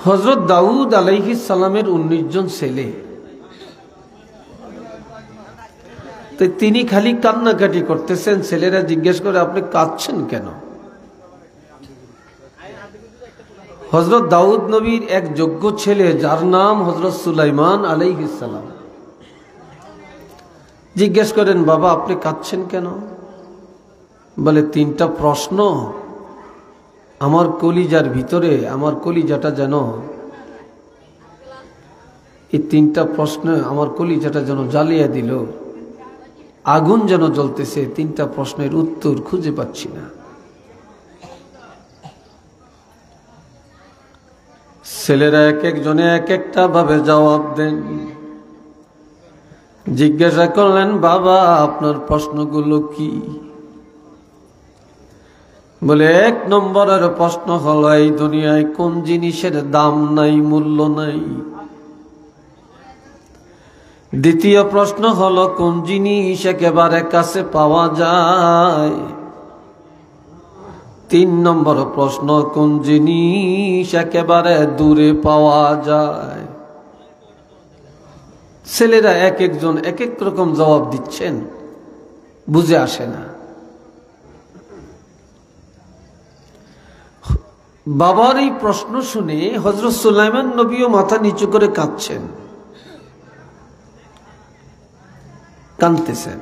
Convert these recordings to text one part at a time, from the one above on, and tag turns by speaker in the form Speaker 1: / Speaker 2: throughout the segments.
Speaker 1: হযরত দাউদ আলাইহিস সালামের 19 জন ছেলে, তো তিনি খালি কান্নাকাটি করতেছেন। ছেলেরা জিজ্ঞেস করে, আপনি কাঁদছেন কেন? হযরত দাউদ নবীর এক যোগ্য ছেলে, যার নাম হযরত সুলাইমান আলাইহিস সালাম, জিজ্ঞেস করেন, বাবা আপনি কাঁদছেন কেন? বলে, 3টা প্রশ্ন আমার কলিজার ভিতরে, আমার কলিজাটা যেন, এই 3টা প্রশ্ন আমার কলিজাটা যেন জ্বালিয়ে দিল, আগুন যেন জ্বলতেছে। 3টা প্রশ্নের উত্তর খুঁজে পাচ্ছি না। ছেলেরা এক একজনে এক একটা ভাবে জবাব দেন। জিজ্ঞাসা করলেন, বাবা আপনার প্রশ্নগুলো কি? বলে, 1 নম্বরের প্রশ্ন হলো, এই দুনিয়ায় কোন জিনিসের দাম নাই, মূল্য নাই? দ্বিতীয় প্রশ্ন হলো, কোন জিনিস একেবারে কাছে পাওয়া যায়? 3 নম্বর প্রশ্ন, কোন জিনিস একেবারে দূরে পাওয়া যায়? ছেলেরা এক একজন এক এক রকম জবাব দিচ্ছেন, বুঝে আসে না। বাবার এই প্রশ্ন শুনে হযরত সুলাইমান নবীও মাথা নিচু করে কাঁদছেন, কাঁদতেছেন।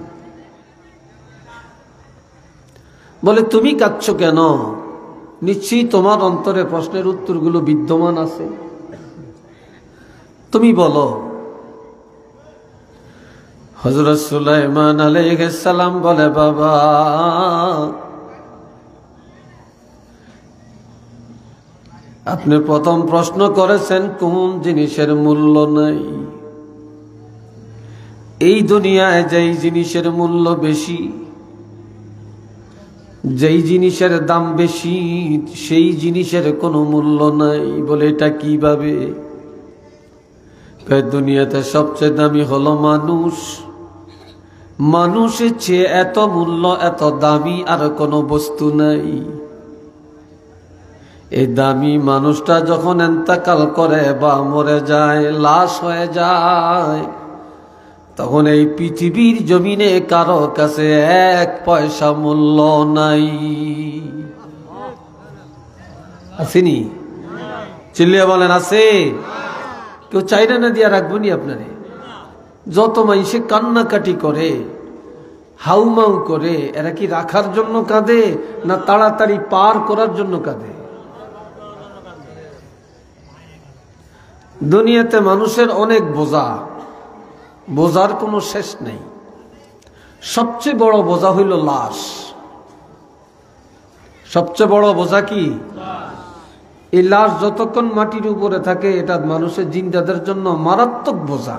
Speaker 1: বলে, তুমি কাঁদছো কেন? নিশ্চয়ই তোমার অন্তরে প্রশ্নের উত্তরগুলো বিদ্যমান আছে, তুমি বলো। হযরত সুলাইমান আলাইহিস সালাম বলে, বাবা আপনি প্রথম প্রশ্ন করেছেন কোন জিনিসের মূল্য নাই। এই দুনিয়ায় যেই জিনিসের মূল্য বেশি, যেই জিনিসের দাম বেশি, সেই জিনিসের কোনো মূল্য নাই। বলে, এটা কিভাবে? দুনিয়াতে সবচেয়ে দামি হলো মানুষ। মানুষের চেয়ে এত মূল্য, এত দামি আর কোনো বস্তু নাই। এই দামি মানুষটা যখন ইন্তেকাল করে বা মরে যায়, লাশ হয়ে যায়, তখন এই পৃথিবীর জমিনে কারো কাছে 1 পয়সা মূল্য নাই। আসেনি? চিল্লিয়ে বলেন, আছে? কেউ চাইনা না দিয়া রাখবো নি আপনারে? যত মানুষে কান্নাকাটি করে, হাউমাউ করে, এরা কি রাখার জন্য কাঁদে না তাড়াতাড়ি পার করার জন্য কাঁদে? দুনিয়াতে মানুষের অনেক বোঝা, বোঝার কোনো শেষ নেই। সবচেয়ে বড় বোঝা হইল লাশ। সবচেয়ে বড় বোঝা কি? এই লাশ যতক্ষণ মাটির উপরে থাকে, এটা মানুষের জিন্দাদের জন্য মারাত্মক বোঝা।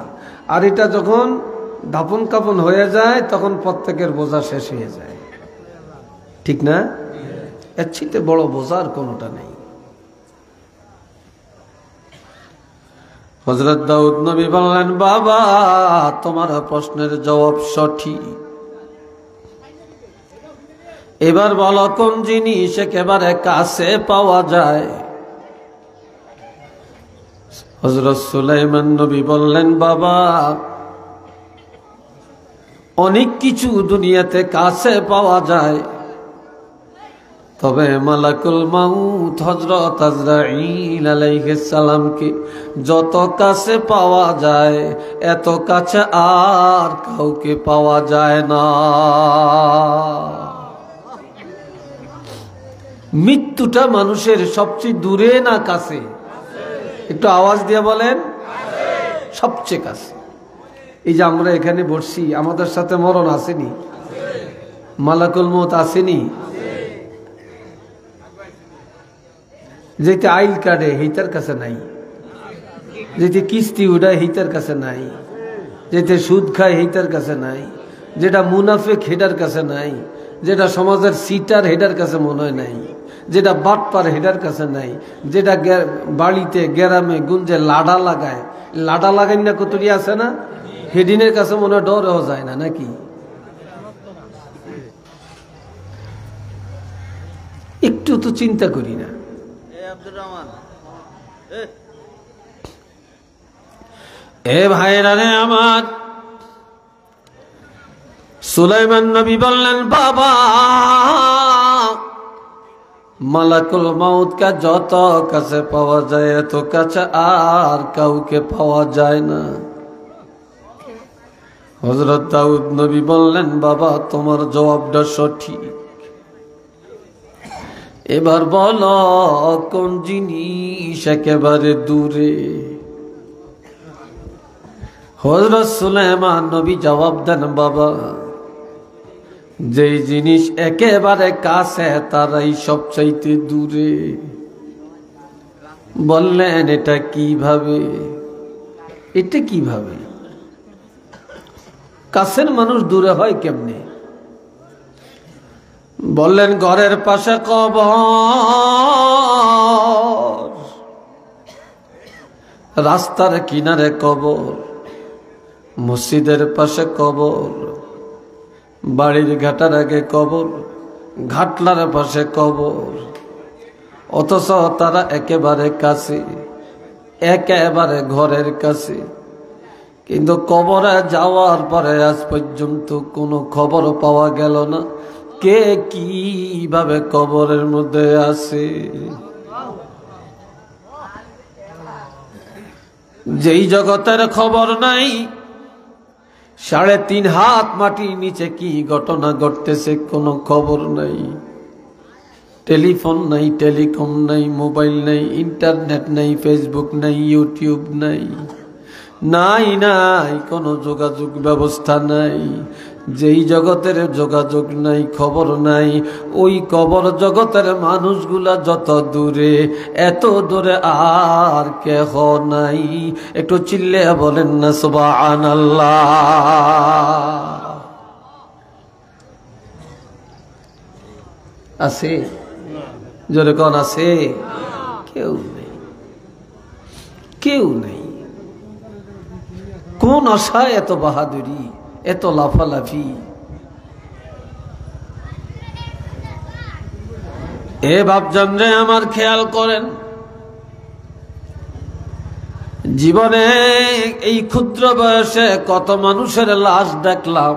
Speaker 1: আর এটা যখন দাপন কাপন হয়ে যায়, তখন প্রত্যেকের বোঝা শেষ হয়ে যায়। ঠিক না? এর চেয়ে বড় বোঝা আর কোনোটা নেই। হযরত দাউদ নবী বললেন, বাবা তোমার প্রশ্নের জবাব সঠিক। এবার বলো, কোন জিনিস একেবারে কাছে পাওয়া যায়? হযরত সুলাইমান নবী বললেন, বাবা অনেক কিছু দুনিয়াতে কাছে পাওয়া যায়, তবে মালাকুল মাউত হযরত আজরাইল আলাইহিস সালামকে যত কাছে পাওয়া যায়, এত কাছে আর কাউকে পাওয়া যায় না। মৃত্যুটা মানুষের সবচেয়ে দূরে না কাছে? একটু আওয়াজ দিয়ে বলেন, সবচেয়ে কাছে। এই যে আমরা এখানে বসছি, আমাদের সাথে মরণ আসেনি? মালাকুল মউত আসেনি? যেতে আইল কাটে হেইতার কাছে নাই, যেতে কিস্তি উড়ায় হেইতার কাছে নাই, যেতে সুদ খায় হেইতার কাছে নাই, যেটা মুনাফিক হেডার কাছে নাই, যেটা সমাজের সিটার হেডার কাছে মনে হয় নাই, যেটা বাটপার হেডার কাছে নাই, যেটা বাড়িতে গ্রামে গুঞ্জে লাডা লাগায়, লাডা লাগাই না কতটি আছে না, হেডিনের কাছে মনে হয় ডরেও যায় না নাকি? একটু তো চিন্তা করি না। এ ভাইরা রে আমার, সুলাইমান নবী বললেন, বাবা মালাকুল মাউতকে যত কাছে পাওয়া যায় এত কাছে আর কাউকে পাওয়া যায় না। হযরত দাউদ নবী বললেন, বাবা তোমার জবাবটা সঠিক, এবার বলো কোন জিনিস একেবারে দূরে। হযরত সুলাইমান নবী জবাব দেন, বাবা যেই জিনিস একেবারে কাছে তারাই সবচাইতে দূরে। বললেন, এটা কিভাবে? এটা কিভাবে? কাছের মানুষ দূরে হয় কেমনে? বললেন, ঘরের পাশে কবর, রাস্তার কিনারে কবর, মসজিদের পাশে কবর, বাড়ির ঘাটার আগে কবর, ঘাটলার পাশে কবর, অথচ তারা একেবারে কাছে, একেবারে ঘরের কাছে। কিন্তু কবরে যাওয়ার পরে আজ পর্যন্ত কোনো খবর পাওয়া গেল না কে কিভাবে কবরের মধ্যে আছে। যেই জগতের খবর নাই, 3.5 হাত মাটির নিচে কি ঘটনা ঘটতেছে কোনো খবর নাই। টেলিফোন নাই, টেলিকম নাই, মোবাইল নাই, ইন্টারনেট নাই, ফেসবুক নাই, ইউটিউব নাই, নাই নাই কোনো যোগাযোগ ব্যবস্থা নাই। যেই জগতের যোগাযোগ নাই, খবর নাই, ওই কবর জগতের মানুষগুলা যত দূরে, এত দূরে আর কেহ নাই। একটু চিল্লে বলেন না সুবহানাল্লাহ। আছে জোরে কোন আছে? কেউ নেই, কেউ নেই। কোন আশায় এত বাহাদুরি, এত লাফালাফি? এ বাপজান রে আমার, খেয়াল করেন, জীবনে এই ক্ষুদ্র বয়সে কত মানুষের লাশ দেখলাম,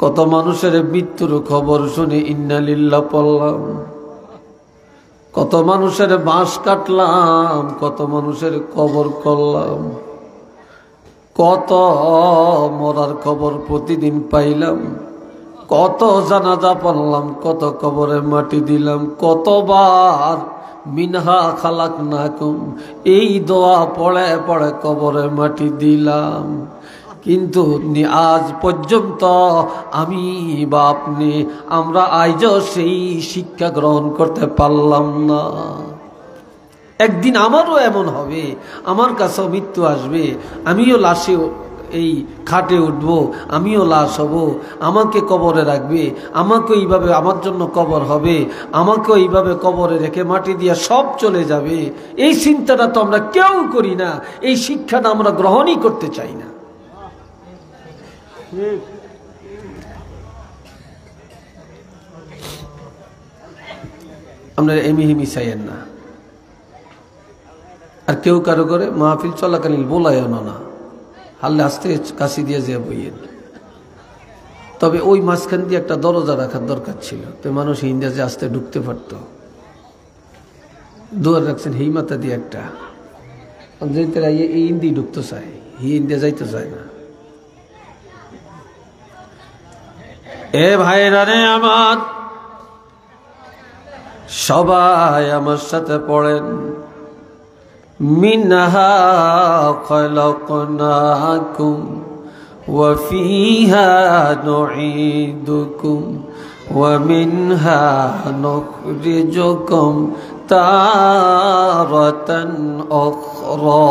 Speaker 1: কত মানুষের মৃত্যুর খবর শুনে ইন্না লিল্লাহ পড়লাম, কত মানুষের বাঁশ কাটলাম, কত মানুষের কবর করলাম, কত মরার খবর প্রতিদিন পাইলাম, কত জানাজা পড়লাম, কত কবরে মাটি দিলাম, কতবার মিনহা খালাকনাকুম এই দোয়া পড়ে পড়ে কবরে মাটি দিলাম। কিন্তু আজ পর্যন্ত আমি বা আপনি, আমরা আজও সেই শিক্ষা গ্রহণ করতে পারলাম না। একদিন আমারও এমন হবে, আমার কাছেও মৃত্যু আসবে, আমিও লাশে এই খাটে উঠব, আমিও লাশ হব, আমাকে কবরে রাখবে, আমাকে এইভাবে আমার জন্য কবর হবে, আমাকে এইভাবে কবরে রেখে মাটি দিয়ে সব চলে যাবে। এই চিন্তাটা তো আমরা কেউ করি না, এই শিক্ষাটা আমরা গ্রহণই করতে চাই না। আমরা এমিহিমি চাইয়েন না। আর কেউ কারো করে মাহফিল চলাকালীন বলায় না, হাল্লে আসতে কাশি দিয়ে যে বইয়েন। তবে ওই মাঝখান দিয়ে একটা দরজা রাখার দরকার ছিল, তো মানুষ ইন্ডিয়াতে আসতে ঢুকতে পারত। দুয়ার রাখছেন এই মাথা দিয়ে একটা, এই ইন্দি ঢুকতে চায়, হি ইন্ডিয়া যাইতে চায় না। এ ভাইরা রে আমার, সবাই আমার সাথে পড়েন, মিনহা খলাকনাকুম ওয়া ফিহা নুঈদুকুম ওয়া মিনহা নুখরিজুকুম তারাতান উখরা।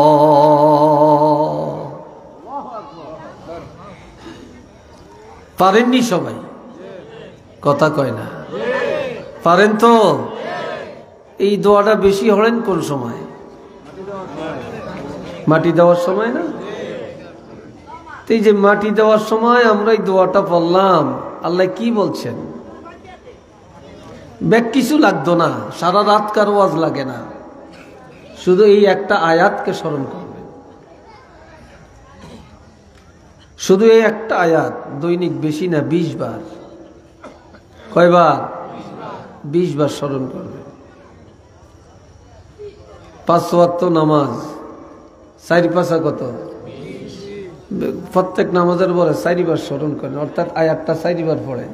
Speaker 1: পারেননি সবাই? কথা কয় না, পারেন তো? এই দোয়াটা বেশি হলেন কোন সময়? মাটি দেওয়ার সময় না? এই যে মাটি দেওয়ার সময় আমরা এই দোয়াটা পড়লাম, আল্লাহ কি বলছেন? ব্যাগ কিছু লাগতো না, সারা রাত কার ওয়াজ লাগে না, শুধু এই একটা আয়াতকে স্মরণ করবেন। শুধু এই একটা আয়াত দৈনিক বেশি না 20 বার। কয়বার? 20 বার স্মরণ করবে। 5 ওয়াক্ত নামাজ 4 কত? প্রত্যেক নামাজের পরে 4 বার স্মরণ করেন, অর্থাৎ আয়াতটা 4 বার পড়েন।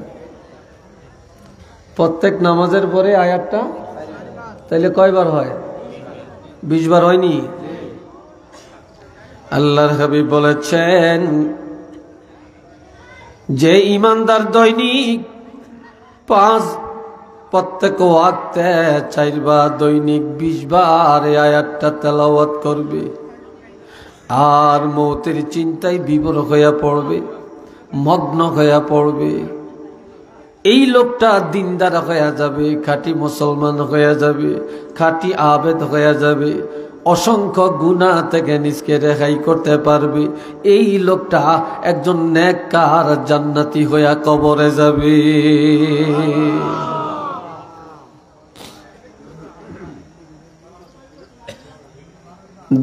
Speaker 1: প্রত্যেক নামাজের পরে আয়াতটা, তাইলে কয়বার হয়? 20 বার হয়নি? আল্লাহর হাবিব বলেছেন যে ইমানদার দৈনিক 5 প্রত্যেক ওয়াক্তে 4 বার দৈনিক 20 বার এই আয়াতটা তেলাওয়াত করবে, আর মৌতের চিন্তায় বিভোর হইয়া পড়বে, মগ্ন হইয়া পড়বে, এই লোকটা দিনদার হইয়া যাবে, খাঁটি মুসলমান হইয়া যাবে, খাঁটি আবেদ হইয়া যাবে, অসংখ্য গুনাহ থেকে নিজকে রেহাই করতে পারবে। এই লোকটা একজন নেককার জান্নাতি হইয়া কবরে যাবে।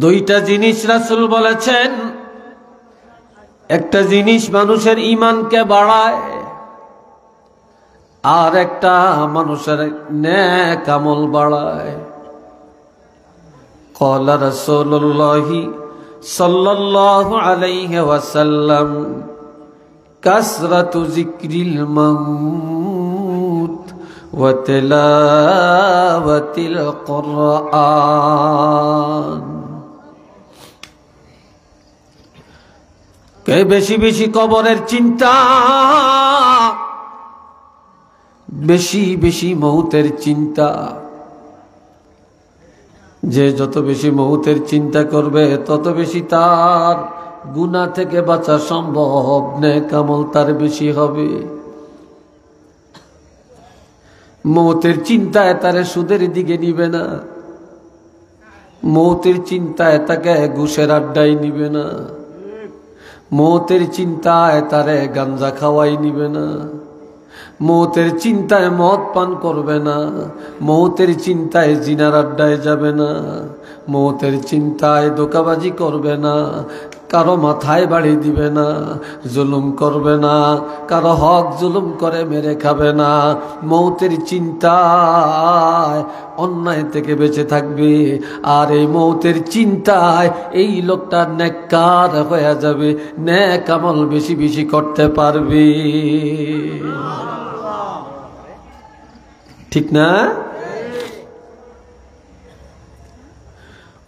Speaker 1: দুইটা জিনিস রাসূল বলেছেন, একটা জিনিস মানুষের ঈমানকে বাড়ায়, আর একটা মানুষের নেক আমল বাড়ায়। قال رسول الله صلى الله عليه وسلم كثرة ذكر الموت وتلاوة القرآن। কে বেশি বেশি কবরের চিন্তা, বেশি বেশি মৌতের চিন্তা। যে যত বেশি মৌতের চিন্তা করবে তত বেশি তার গুনাহ থেকে বাঁচা সম্ভব, নেক আমল তার বেশি হবে। মৌতের চিন্তায় তারে সুদের দিকে নিবে না, মৌতের চিন্তায় তাকে ঘুষের আড্ডায় নিবে না, মৌতের চিন্তায় তারে গাঞ্জা খাওয়াই নিবে না, মৌতের চিন্তায় মদ পান করবে না, মৌতের চিন্তায় জিনার আড্ডায় যাবে না, মৌতের চিন্তায় ধোঁকাবাজি করবে না, কারো মাথায় বাড়ি দিবে না, জুলুম করবে না, কারো হক জুলুম করে মেরে খাবে না, মৌতের চিন্তায় অন্যায় থেকে বেঁচে থাকবে। আর এই মৌতের চিন্তায় এই লোকটা নেককার হয়ে যাবে, নেক আমল বেশি বেশি করতে পারবে। ঠিক না?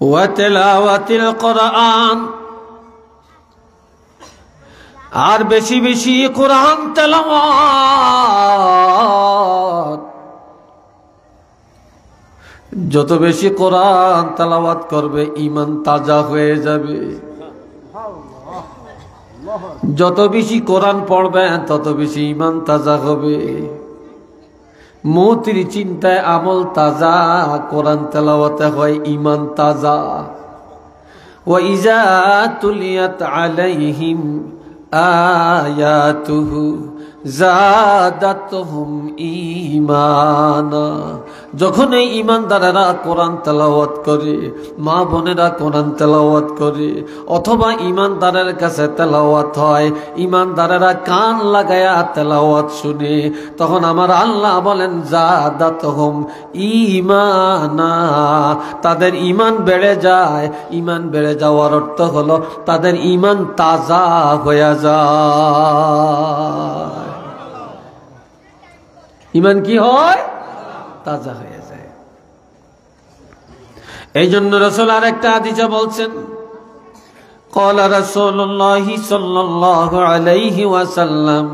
Speaker 1: ওয়া তিলাওয়াতিল কোরআন, আর বেশি বেশি কোরআন তেলাওয়াত। যত বেশি কোরআন তেলাওয়াত করবে ঈমান তাজা হয়ে যাবে। যত বেশি কোরআন পড়বেন তত বেশি ঈমান তাজা হবে। মৌতের চিন্তায় আমল তাজা, কোরআন তেলাওয়াতে হয় ঈমান তাজা। ওয়া ইজা তুলিয়াত আলাইহিম আয়াতুহু জাদাতুহুম ঈমানা। যখন এই ঈমানদারেরা কোরআন তেলাওয়াত করে, মা বোনেরা কোরআন তেলাওয়াত করে, অথবা ঈমানদারের কাছে তেলাওয়াত হয়, ঈমানদারেরা কান লাগায়া তেলাওয়াত শুনে, তখন আমার আল্লাহ বলেন জাদাতুহুম ঈমানা, তাদের ঈমান বেড়ে যায়। ঈমান বেড়ে যাওয়ার অর্থ হলো তাদের ঈমান তাজা হয়ে যায়। ঈমান কি হয়? তাজা হয়ে যায়। এই জন্য রাসূল আরেকটা হাদিসে বলছেন, قال رسول الله صلى الله عليه وسلم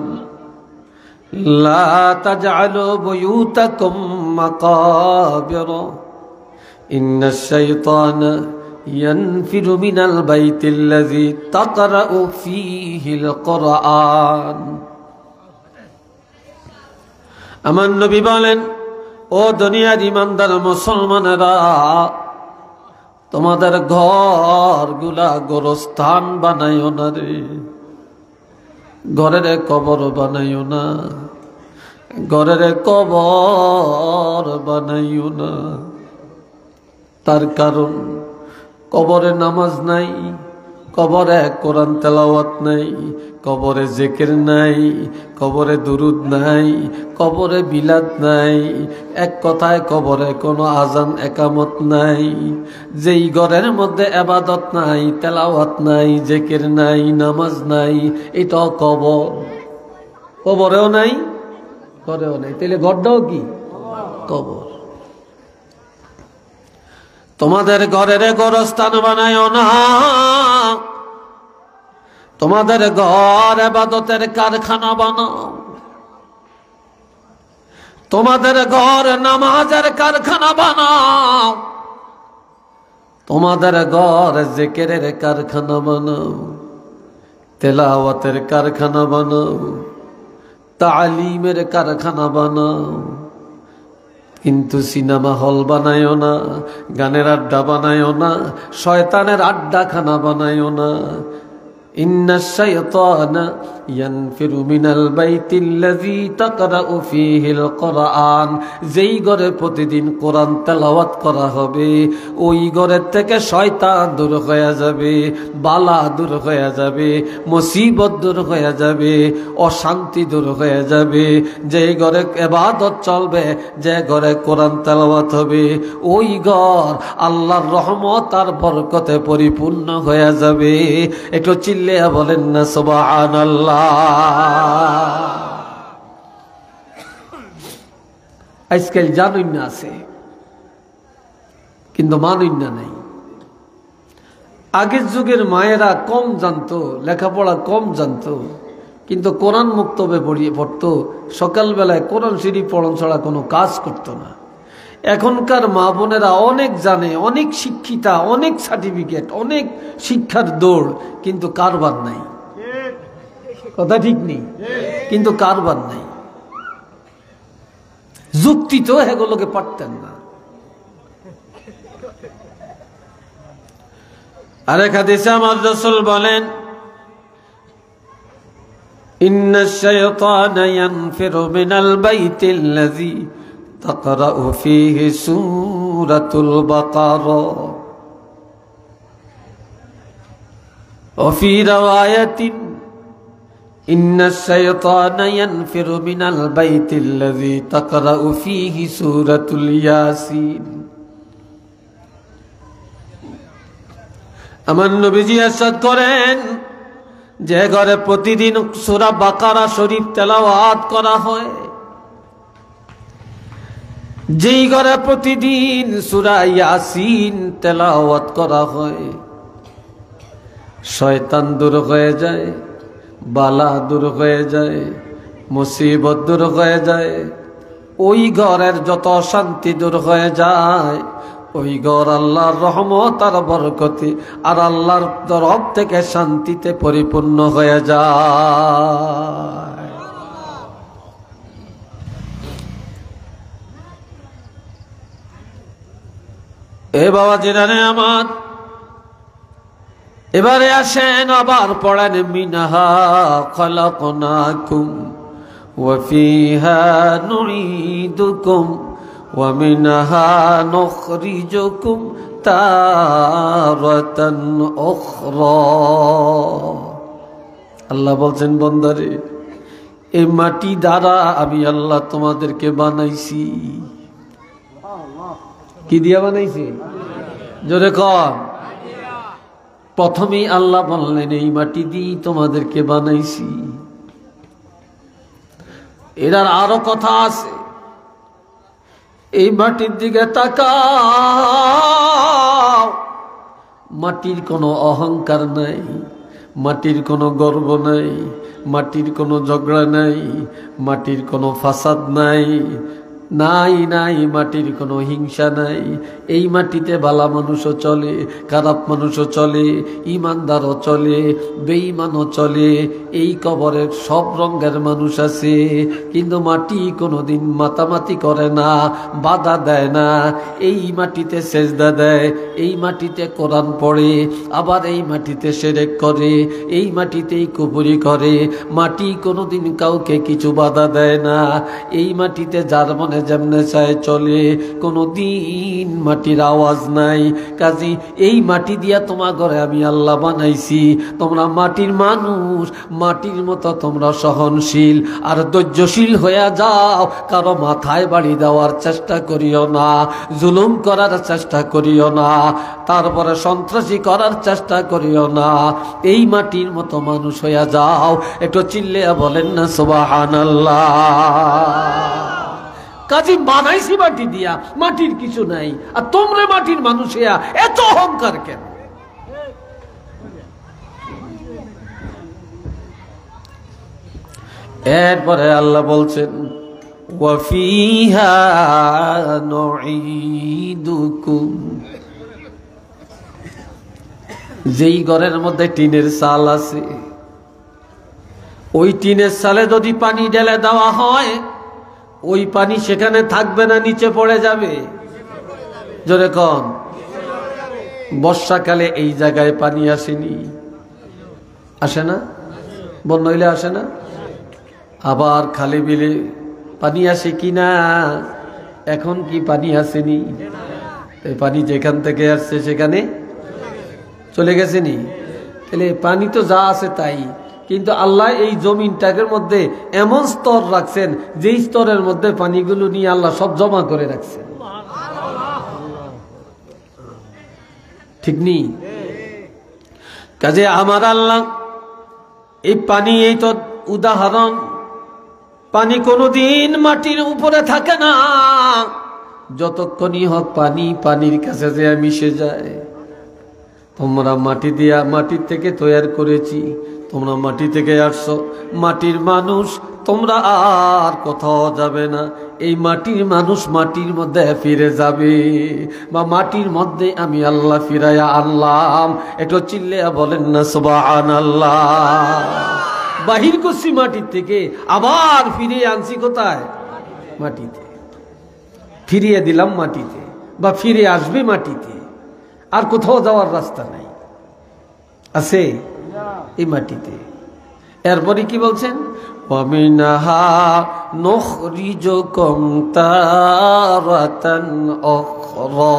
Speaker 1: لا تجعلوا بيوتكم مقابر إن الشيطان ينفر من البيت الذي تقرأ فيه القرآن। আমার নবী বলেন, ও দুনিয়ার ঈমানদার মুসলমানেরা, তোমাদের ঘরগুলা গোরস্থান বানাইও না রে, ঘরের কবর বানাইও না, ঘরের কবর বানাইও না। তার কারণ কবরে নামাজ নাই, কবরে কোরআন তেলাওয়াত নাই, কবরে জিকির নাই, কবরে দুরুদ নাই, কবরে বিলাদ নাই, এক কথায় কবরে কোনো আজান একামত নাই। যেই ঘরের মধ্যে ইবাদত নাই, তেলাওয়াত নাই, জিকির নাই, নামাজ নাই, এটা কবর। কবরেও নাই, ঘরেও নাই, তাহলে ঘরটাও কি? কবর। তোমাদের ঘরের গোরস্থান বানায়ও না, তোমাদের ঘর ইবাদতের কারখানা বানাও, তোমাদের ঘর নামাজের কারখানা বানাও, তোমাদের ঘর জিকিরের কারখানা বানাও, তেলাওয়াতের কারখানা বানাও, তালিমের কারখানা বানাও। কিন্তু সিনেমা হল বানায়ও না, গানের আড্ডা বানায়ও না, শয়তানের আড্ডাখানা বানায়ও না। ইন্নাশ শাইতানা ইয়ানফিরু মিনাল বাইতিল্লাযী তাকরাউ ফীহিল কুরআন, যেই ঘরে প্রতিদিন কোরআন তেলাওয়াত করা হবে ওই ঘরের থেকে শয়তান দূর হয়ে যাবে, বালা দূর হয়ে যাবে, মুসিবত দূর হয়ে যাবে, অশান্তি দূর হয়ে যাবে। যেই ঘরে ইবাদত চলবে, যে ঘরে কোরআন তেলাওয়াত হবে, ওই ঘর আল্লাহর রহমত আর বরকতে পরিপূর্ণ হয়ে যাবে। একটু চিল্লিয়া বলেন না সুবহানাল্লাহ। আজকাল জানুই না আছে, কিন্তু মানুই না নাই। আগের যুগের মায়েরা কম জানতো, লেখাপড়া কম জানতো, কিন্তু কোরআন মুক্তবে পড়িয়ে পড়তো। সকালবেলায় কোরআন শরীফ পড়ন ছাড়া কোনো কাজ করতো না। এখনকার মা বোনেরা অনেক জানে, অনেক শিক্ষিতা, অনেক সার্টিফিকেট, অনেক শিক্ষার দৌড়, কিন্তু কারবার নাই। কথা ঠিক নেই, কিন্তু কারবার নাই। যুক্তি তো এগুলোকে পারতেন না। আরেক হাদিসে আমার রাসূল বলেন, ইন্নাশ শাইতানা ইয়ানফিরু মিনাল বাইতিল্লাযী তাকরাউ ফীহি সূরাতুল বাকারা ওয়া ফী রাওয়ায়াতিন ইন্নাশ শাইতানা ইয়ানফিরু মিনাল বাইতিল্লাযী তাকরাউ ফীহি সূরাতুল ইয়াসিন। আমার নবীজি ইরশাদ করেন, যে ঘরে প্রতিদিন সূরা বাকারা শরীফ তেলাওয়াত করা হয়, যেই ঘরে প্রতিদিন সূরা ইয়াসিন তেলাওয়াত করা হয়, শয়তান দূর হয়ে যায়, বালা দূর হয়ে যায়, মুসিবত দূর হয়ে যায়, ওই ঘরের যত শান্তি দূর হয়ে যায়। ওই ঘর আল্লাহর রহমত আর বরকতে আর আল্লাহর তরফ থেকে শান্তিতে পরিপূর্ণ হয়ে যায়। এ বাবা জিরানে আমার, এবারে আসেন আবার পড়েন, মিনহা খলাকনাকুম ওয়া ফীহা নুঈদুকুম ওয়া মিনহা নুখরিজুকুম তারাতান উখরা। আল্লাহ বলছেন, বান্দারে, এই মাটি দ্বারা আমি আল্লাহ তোমাদেরকে বানাইছি। কি দিয়া বানাইছি? জোরে কর। প্রথমেই আল্লাহ বললেন, এই মাটি দিয়ে তোমাদেরকে বানাইছি। এটার আরো কথা আছে। এই মাটির দিকে তাকাও, মাটির কোনো অহংকার নাই, মাটির কোনো গর্ব নাই, মাটির কোনো ঝগড়া নাই, মাটির কোনো ফাসাদ নাই, নাই নাই মাটির কোনো হিংসা নাই। এই মাটিতে ভালো মানুষও চলে, খারাপ মানুষও চলে, ইমানদারও চলে, বেঈমানও চলে। এই কবরে সব রঙের মানুষ আছে, কিন্তু মাটি কোনোদিন মাতামাতি করে না, বাধা দেয় না। এই মাটিতে সেজদা দেয়, এই মাটিতে কোরআন পড়ে, আবার এই মাটিতে শিরক করে, এই মাটিতেই কুফরি করে। মাটি কোনোদিন কাউকে কিছু বাধা দেয় না। এই মাটিতে যার মনে যেমনে যেমনে চায় চলে, কোনো দিন মাটির আওয়াজ নাই। কাজী এই মাটি দিয়া তোমার ঘরে আমি আল্লাহ বানাইছি, তোমরা মাটির মানুষ, মাটির মতো তোমরা সহনশীল আর ধৈর্যশীল হয়ে যাও। কারো মাথায় বাড়ি দেওয়ার চেষ্টা করিও না, জুলুম করার চেষ্টা করিও না, তারপরে সন্ত্রাসী করার চেষ্টা করিও না। এই মাটির মতো মানুষ হইয়া যাও। একটু চিল্লে বলেন না সুবহানাল্লাহ। কাজী বানাইছি মাটি দিয়া, মাটির কিছু নাই, আর তোমরা মাটির মানুষ হইয়া এত অহংকার কেন? এরপরে আল্লাহ বলছেন ওয়াফিহা নুঈদুকুম, যেই ঘরের মধ্যে টিনের চাল আছে, ওই টিনের চালে যদি পানি ঢেলে দেওয়া হয়, ওই পানি সেখানে থাকবে না, নিচে পড়ে যাবে। জোরে কন। বর্ষাকালে এই জায়গায় পানি আসেনি, আসে না? বন্যা হইলে আসে না? আবার খালি বিলে পানি আসে কিনা? এখন কি পানি আসেনি? এই পানি যেখান থেকে আসছে সেখানে চলে গেছেনি। তাহলে পানি তো যা আছে তাই, কিন্তু আল্লাহ এই জমিনটাকের মধ্যে এমন স্তর রাখছেন, যেই স্তরের মধ্যে পানিগুলো নিয়ে আল্লাহ সব জমা করে রাখছেন। ঠিক নেই? কাজে আমার আল্লাহ এই পানি, এই তো উদাহরণ, পানি কোনোদিন মাটির উপরে থাকে না, যতক্ষণই হোক পানি পানির কাছে যে মিশে যায়। তোমরা মাটি দিয়া, মাটির থেকে তৈরি করেছি, তোমরা মাটি থেকে আসছো, মাটির মানুষ, তোমরা আর কোথাও যাবে না। এই মাটির মানুষ মাটির মধ্যে ফিরে যাবে, বা মাটির মধ্যে আমি আল্লাহ ফিরাইয়া আনলাম। একটু চিল্লে বলেন না সুবহানাল্লাহ। বাহির করছি মাটির থেকে, আবার ফিরিয়ে আনছি কোথায়? মাটিতে। ফিরিয়ে দিলাম মাটিতে, বা ফিরে আসবে মাটিতে। আর কোথাও যাওয়ার রাস্তা নাই, আছে এই মাটিতে। এরপরে কি বলছেন? ওয়ামিনহা নুখরিজুকুম তারাতান উখরা,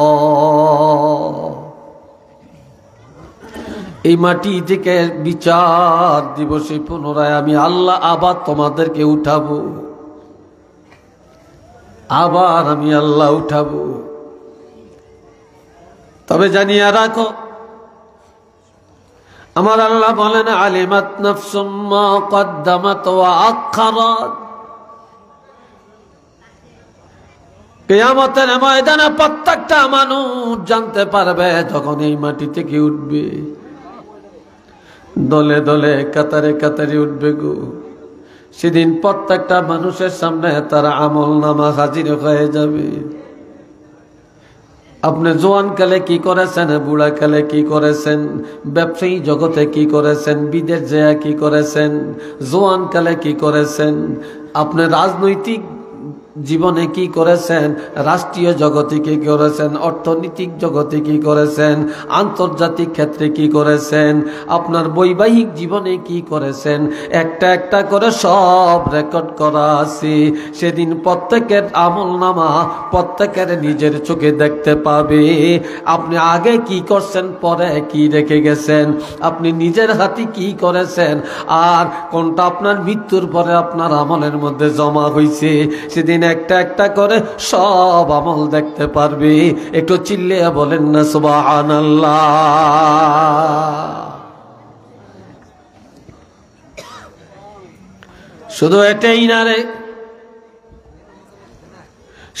Speaker 1: এই মাটি থেকে বিচার দিবসে পুনরায় আমি আল্লাহ আবার তোমাদেরকে উঠাবো, আবার আমি আল্লাহ উঠাবো। তবে জানিয়া রাখো, আমার আল্লাহ বলেন আলিমাত নাফসুম মা কদ্দামাত ওয়া আখারাত, কিয়ামতের ময়দানে প্রত্যেকটা মানুষ জানতে পারবে, যখন এই মাটি থেকে উঠবে, দলে দলে কাতারে কাতারে উঠবে গো। সেদিন প্রত্যেকটা মানুষের সামনে তার আমল নামা হাজির হয়ে যাবে। আপনি জোয়ান কালে কি করেছেন, বুড়া কালে কি করেছেন, ব্যবসায়ী জগতে কি করেছেন, বিদেশ যায় কি করেছেন, জোয়ান কালে কি করেছেন, আপনি রাজনৈতিক জীবনে কি করেছেন, রাষ্ট্রীয় জগতে কি করেছেন, অর্থনৈতিক জগতে কি করেছেন, আন্তর্জাতিক ক্ষেত্রে কি করেছেন, আপনার বৈবাহিক জীবনে কি করেছেন, একটা একটা করে সব রেকর্ড করা আছে। সেদিন প্রত্যেকের আমলনামা প্রত্যেকের নিজের চোখে দেখতে পাবে। আপনি আগে কি করছেন, পরে কি রেখে গেছেন, আপনি নিজের হাতে কি করেছেন, আর কোনটা আপনার মৃত্যুর পরে আপনার আমলের মধ্যে জমা হয়েছে, সেদিন একটা একটা করে সব আমল দেখতে পারবে। একটু চিল্লে বলেন না সুবহানাল্লাহ। শুধু এটাই না রে,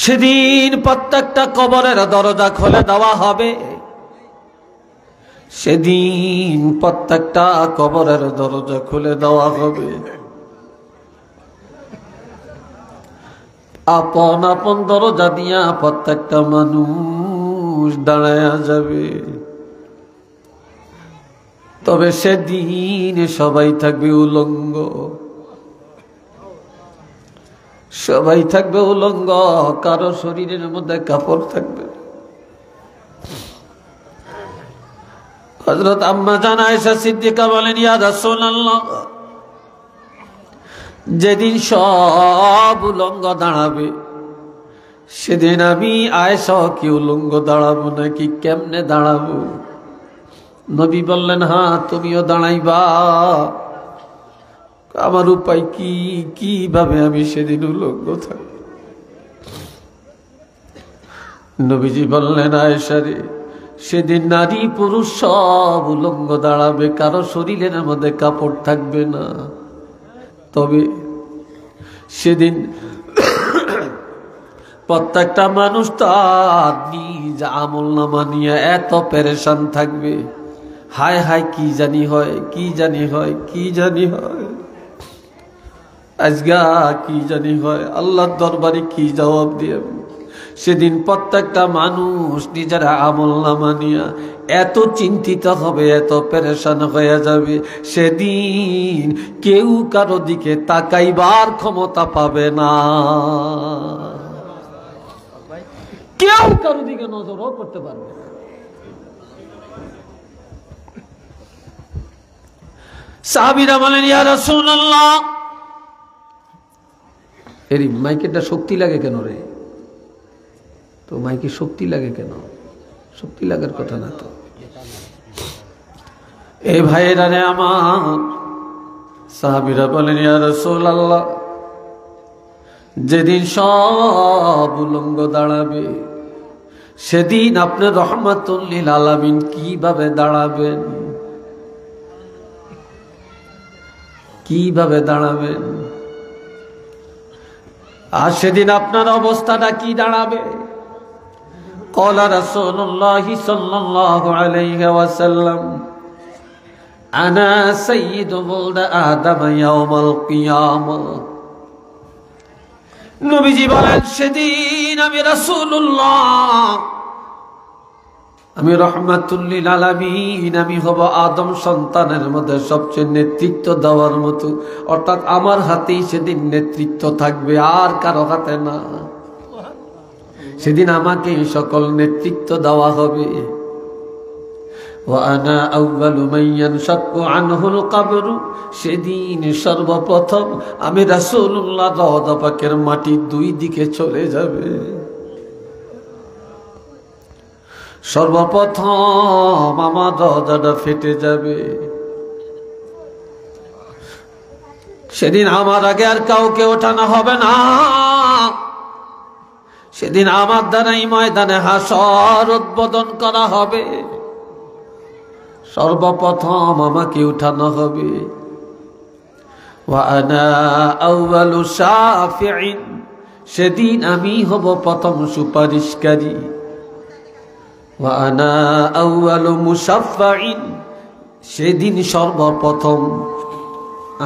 Speaker 1: সেদিন প্রত্যেকটা কবরের দরজা খুলে দেওয়া হবে। সেদিন প্রত্যেকটা কবরের দরজা খুলে দেওয়া হবে। আপন আপন দরজা দিয়া প্রত্যেকটা মানুষ দাঁড়ায়া যাবে। তবে সেদিন সবাই থাকবে উলঙ্গ, সবাই থাকবে উলঙ্গ, কারো শরীরের মধ্যে কাপড় থাকবে। হযরত আম্মা জান আয়েশা সিদ্দিকা বলেন, ইয়া রাসূলুল্লাহ, যেদিন সব উলঙ্গ দাঁড়াবে, সেদিন আমি আয়েশা কি উলঙ্গ দাঁড়াবো নাকি কেমনে দাঁড়াবো? নবী বললেন, হ্যাঁ তুমিও দাঁড়াইবা। আমার উপায় কি? কিভাবে আমি সেদিন উলঙ্গ থাকব? নবীজি বললেন, আয়েশা রে, সেদিন নারী পুরুষ সব উলঙ্গ দাঁড়াবে, কারো শরীরের মধ্যে কাপড় থাকবে না। তবে সেদিন প্রত্যেকটা মানুষ তার নিজ আমলনামা নিয়ে এত পেরেশান থাকবে, হায় হায় কি জানি হয়, কি জানি হয়, কি জানি হয়, আজগা কি জানি হয়, আল্লাহর দরবারে কি জবাব দিয়ে। সেদিন প্রত্যেকটা মানুষ নিজের আমলনামা নিয়ে এত চিন্তিত হবে, এত পেরেশান হয়ে যাবে, সেদিন কেউ কারো দিকে তাকাইবার ক্ষমতা পাবে না, কেউ কারো দিকে নজরও করতে পারবে না। সাহাবীরা বলেন, ইয়া রাসূলুল্লাহ, এর মাইকেরটা শক্তি লাগে কেন রে? তো মাইকে শক্তি লাগে কেন? শক্তি লাগার কথা না তো। এই ভাইয়েরা রে আমার, সাহাবীরা বলেন, ইয়া রাসূলুল্লাহ, যেদিন সব উলঙ্গ দাঁড়াবে সেদিন আপনি রহমাতুল লিল আলামিন কিভাবে দাঁড়াবেন? কিভাবে দাঁড়াবেন? আর সেদিন আপনার অবস্থাটা কি দাঁড়াবে? ক্বালা রাসূলুল্লাহ সাল্লাল্লাহু আলাইহি ওয়াসাল্লাম, আনা সাইয়্যিদু ওয়ালদ আদম ইয়াওমাল কিয়ামাহ। নবীজি বলেন, সেদিন আমি রাসূলুল্লাহ, আমি রহমাতুল লিল আলামিন, আমি হব আদম সন্তানের মধ্যে সবচেয়ে নেতৃত্ব দেওয়ার মতো, অর্থাৎ আমার হাতেই সেদিন নেতৃত্ব থাকবে, আর কারো হাতে না। সেদিন আমাকে সকল নেতৃত্ব দেওয়া হবে। ওয়ানা আউয়ালু মান ইয়ানশাক্কু আনহুল কবর, সেদিন সর্বপ্রথম আমি রাসূলুল্লাহ রওজা পাকের মাটি দুই দিকে চলে যাবে। সর্বপ্রথম আমার রওজাটা ফেটে যাবে। সেদিন আমার আগে আর কাউকে ওঠানো হবে না। সেদিন আমার দ্বারাই ময়দানে হাসর উদ্বোধন করা হবে। সর্বপ্রথম আমাকে উঠানো হবে। ওয়া আনা আউয়ালু শাফিঈন, সেদিন আমি হব প্রথম সুপারিশকারী। ওয়া আনা আউয়ালু মুশাফফাঈন, সেদিন সর্বপ্রথম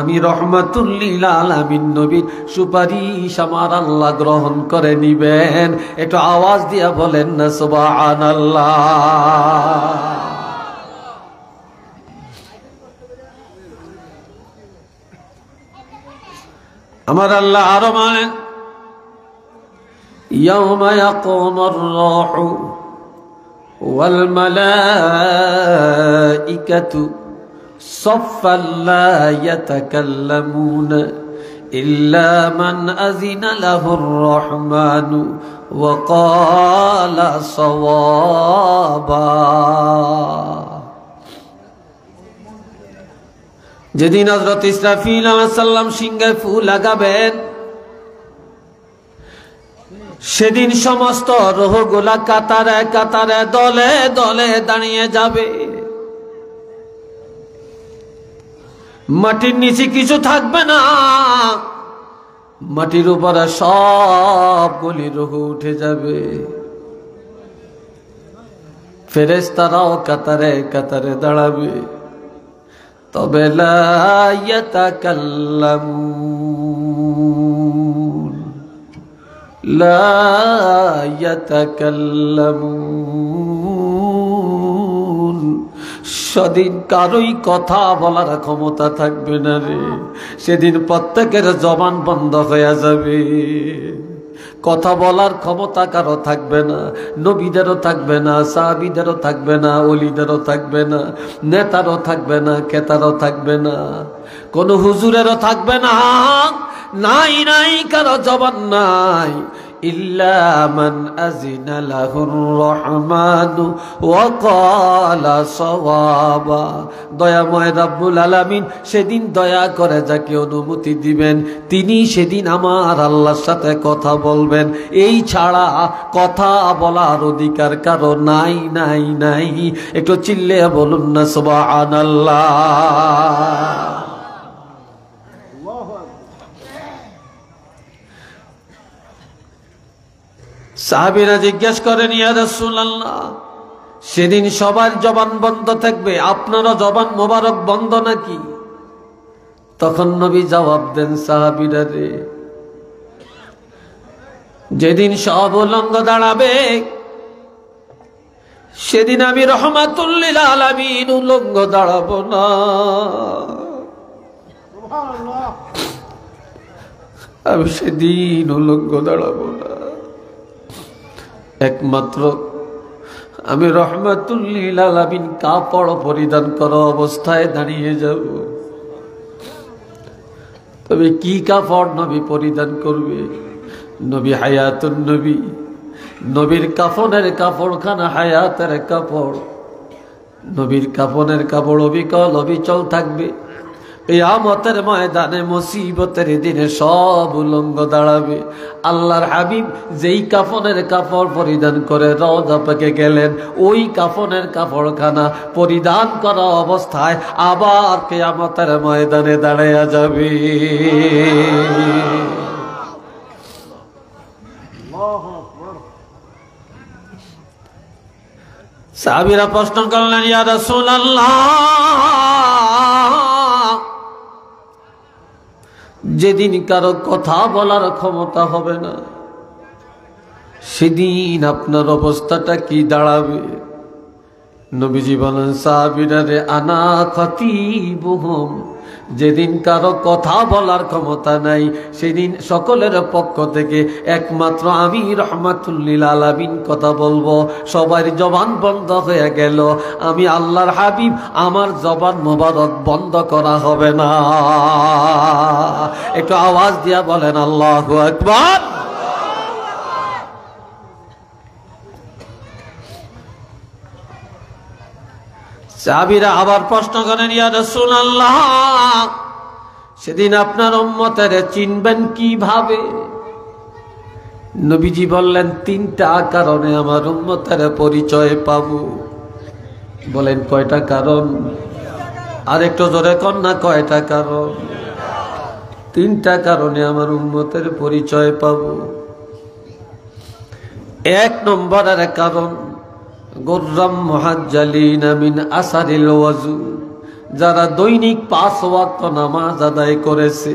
Speaker 1: আমি রহমাতুল লিল আলামিন নবীর সুপারিশ আমার আল্লাহ গ্রহণ করে নিবেন। একটু আওয়াজ দিয়া বলেন না সুবহানাল্লাহ। আমার আল্লাহ আরো বলেন, ইয়াউমা ইয়াকুমুর রূহু ওয়াল মালাইকাতু صفا لا يتكلمون إلا من أذن له الرحمن وقال صوابا। যেদিন হযরত ইসরাফিল আলাইহিস সালাম সিংহায় ফু লাগাবেন, সেদিন সমস্ত রূহগুলা কাতারে কাতারে দলে দলে দাঁড়িয়ে যাবে। মাটির নিচে কিছু থাকবে না, মাটির উপরে সবগুলি রূহ উঠে যাবে। ফেরেশতারাও কাতারে কাতারে দাঁড়াবে। তবে লা ইয়াতাকাল্লামুন, লা ইয়াতাকাল্লামুন, সেদিন কারোই কথা বলার ক্ষমতা থাকবে না রে। সেদিন প্রত্যেকের জবান বন্ধ হয়ে যাবে, কথা বলার ক্ষমতা কারো থাকবে না। নবীদেরও থাকবে না, সাহাবীদেরও থাকবে না, ওলিদেরও থাকবে না, নেতারও থাকবে না, ক্রেতারও থাকবে না, কোন হুজুরেরও থাকবে না। নাই নাই কারো জবান নাই। ইল্লা মান আযিনা লাহুর রহমানু ওয়া ক্বালা সাওয়াবা। দয়াময় রব্বুল আলামিন সেদিন দয়া করে যাকে অনুমতি দিবেন তিনি সেদিন আমার আল্লাহর সাথে কথা বলবেন। এই ছাড়া কথা বলার অধিকার কারো নাই নাই নাই। একটু চিল্লে বলুন না সুবহানাল্লাহ। সাহাবীরা জিজ্ঞেস করেন, ইয়া রাসূলুল্লাহ, সেদিন সবার জবান বন্ধ থাকবে, আপনারও জবান মোবারক বন্ধ নাকি? তখন নবী জবাব দেন, সাহাবীরা রে, যেদিন সব উলঙ্গ দাঁড়াবে সেদিন আমি রহমাতুল লিল আলামিন উলঙ্গ দাঁড়াবো না। আমি সেদিন উলঙ্গ দাঁড়াবো না, একমাত্র আমি রহমাতুল লিল আলামিন কাপড় পরিধান করা অবস্থায় দাঁড়িয়ে যাব। তবে কি কাপড় নবী পরিধান করবে? নবী হায়াতুন নবী, নবীর কাফনের কাপড়খানা হায়াতের কাপড়। নবীর কাফনের কাপড় অবিকল অবিচল থাকবে। কিয়ামতের ময়দানে মুসিবতের দিনে সব উলঙ্গ দাঁড়াবে। আল্লাহর হাবিব যেই কাফনের কাপড় পরিধান করে রওজা পাকে গেলেন, ওই কাফনের কাপড়খানা পরিধান করা অবস্থায় আবার কিয়ামতের ময়দানে দাঁড়ায়া যাবে। সাহাবীরা প্রশ্ন করলেন, ইয়া রাসূলুল্লাহ, যেদিন কারো কথা বলার ক্ষমতা হবে না সেদিন আপনার অবস্থাটা কি দাঁড়াবে? নবীজি বলেন, সাহাবীরা রে, আনা খতিবুহুম, যেদিন কারো কথা বলার ক্ষমতা নাই সেদিন সকলের পক্ষ থেকে একমাত্র আমি রহমাতুল লিল আলামিন কথা বলবো। সবার জবান বন্ধ হয়ে গেল, আমি আল্লাহর হাবিব আমার জবান মোবারক বন্ধ করা হবে না। একটু আওয়াজ দিয়া বলেন আল্লাহু আকবার। সাহাবীরা আবার প্রশ্ন করেন, ইয়া রাসূলুল্লাহ, সেদিন আপনার উম্মতের চিনবেন কিভাবে? নবীজি বললেন, তিনটা কারণে আমার উম্মতের পরিচয় পাবো। বলেন কয়টা কারণ? আর একটু জোরে কর না, কয়টা কারণ? তিনটা কারণে আমার উম্মতের পরিচয় পাবো। এক নম্বরের কারণ, গুররাম মুহাজ্জালিনা মিন আসারিল ওয়াজু, যারা দৈনিক 5 ওয়াক্ত নামাজ আদায় করেছে,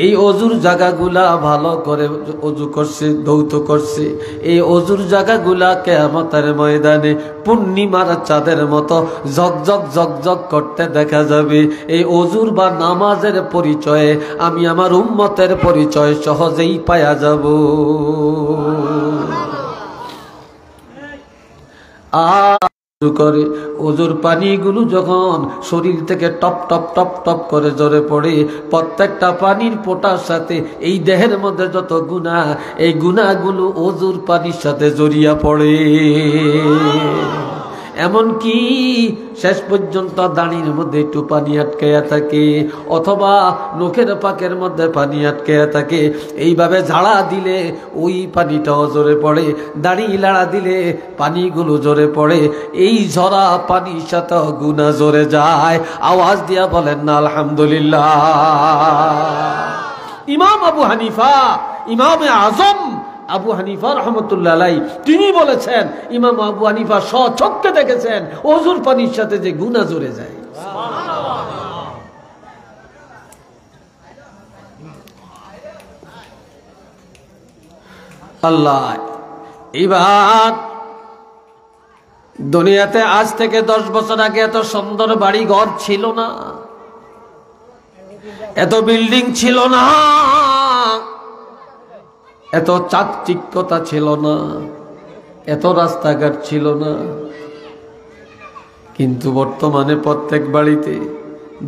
Speaker 1: এই অজুর জায়গাগুলা ভালো করে অজু করছে, ধৌত করছে, এই অজুর জায়গাগুলা কিয়ামতের ময়দানে পূর্ণিমার চাঁদের মতো ঝকঝক ঝকঝক করতে দেখা যাবে। এই অজুর বা নামাজের পরিচয়ে আমি আমার উম্মতের পরিচয় সহজেই পাওয়া যাব। করে ওজুর পানিগুলো যখন শরীর থেকে টপ টপ টপ টপ করে ঝরে পড়ে, প্রত্যেকটা পানির ফোঁটার সাথে এই দেহের মধ্যে যত গুনাহ, এই গুনাহগুলো ওজুর পানির সাথে জড়িয়ে পড়ে। এমনকি শেষ পর্যন্ত দাঁড়ির মধ্যে একটু পানি আটকায়া থাকে, অথবা নখের পাকের মধ্যে পানি আটকায়া থাকে। এইভাবে ঝাড়া দিলে ওই পানিটাও ঝরে পড়ে, দাড়ি লাড়া দিলে পানিগুলো ঝরে পড়ে। এই ঝরা পানির সাথে গুনাহ ঝরে যায়। আওয়াজ দিয়া বলেন না আলহামদুলিল্লাহ। ইমাম আবু হানিফা, ইমামে আজম আবু হানিফা রহমতুল্লাহ আলাইহি, তিনি বলেছেন, ইমাম আবু হানিফা স্বচক্ষে দেখেছেন ওজুর পানির সাথে যে গুনাহ জড়ে যায়। আল্লাহ, এবার দুনিয়াতে আজ থেকে 10 বছর আগে এত সুন্দর বাড়ি ঘর ছিল না, এত বিল্ডিং ছিল না, এত চাকচিক্যতা ছিল না, এত রাস্তাঘাট ছিল না। কিন্তু বর্তমানে প্রত্যেক বাড়িতে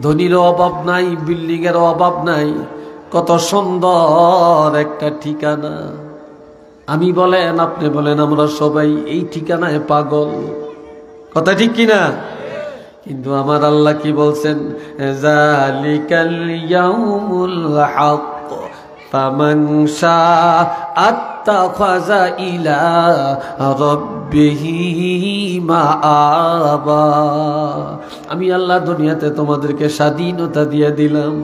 Speaker 1: ধনীরও অভাব নাই, বিল্ডিং এর অভাব নাই। কত সুন্দর একটা ঠিকানা, আমি বলেন আপনি বলেন আমরা সবাই এই ঠিকানায় পাগল, কথা ঠিক কিনা? কিন্তু আমার আল্লাহ কি বলছেন? যালিকাল ইয়াউমুল হক ফামান শাআ আত্তাখাযা ইলা রাব্বিহি মাআবা। আমি আল্লাহ দুনিয়াতে তোমাদেরকে স্বাধীনতা দিয়ে দিলাম,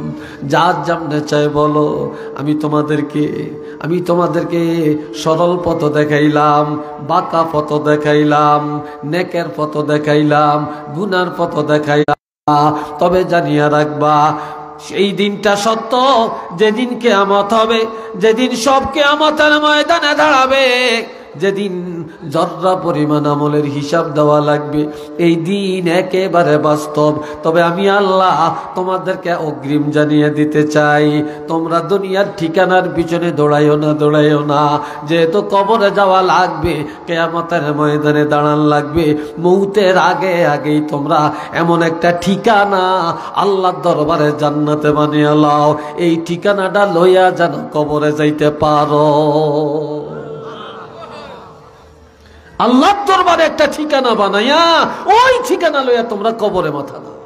Speaker 1: যার যেমনে চাই বলো। আমি তোমাদেরকে সরল পথ দেখাইলাম, বাঁকা পথ দেখাইলাম, নেকের পথ দেখাইলাম, গুনার পথ দেখাইলাম। তবে জানিয়া রাখবা সেই দিনটা সত্য, যেদিন কিয়ামত হবে, যেদিন সব কিয়ামতের ময়দানে দাঁড়াবে, যেদিন যতটা পরিমাণ আমলের হিসাব দেওয়া লাগবে, এই দিন একেবারে বাস্তব। তবে আমি আল্লাহ তোমাদেরকে অগ্রিম জানিয়ে দিতে চাই, তোমরা দুনিয়ার ঠিকানার পিছনে দৌড়াইও না। যেহেতু কবরে যাওয়া লাগবে, কিয়ামতের ময়দানে দাঁড়ান লাগবে, মৌতের আগেই তোমরা এমন একটা ঠিকানা আল্লাহর দরবারে জান্নাতে বানিয়ে লাও, এই ঠিকানাটা লইয়া যেন কবরে যাইতে পারো। আল্লাহর দরবারে একটা ঠিকানা বানাইয়া ওই ঠিকানা লইয়া তোমরা কবরে মাথা দাও।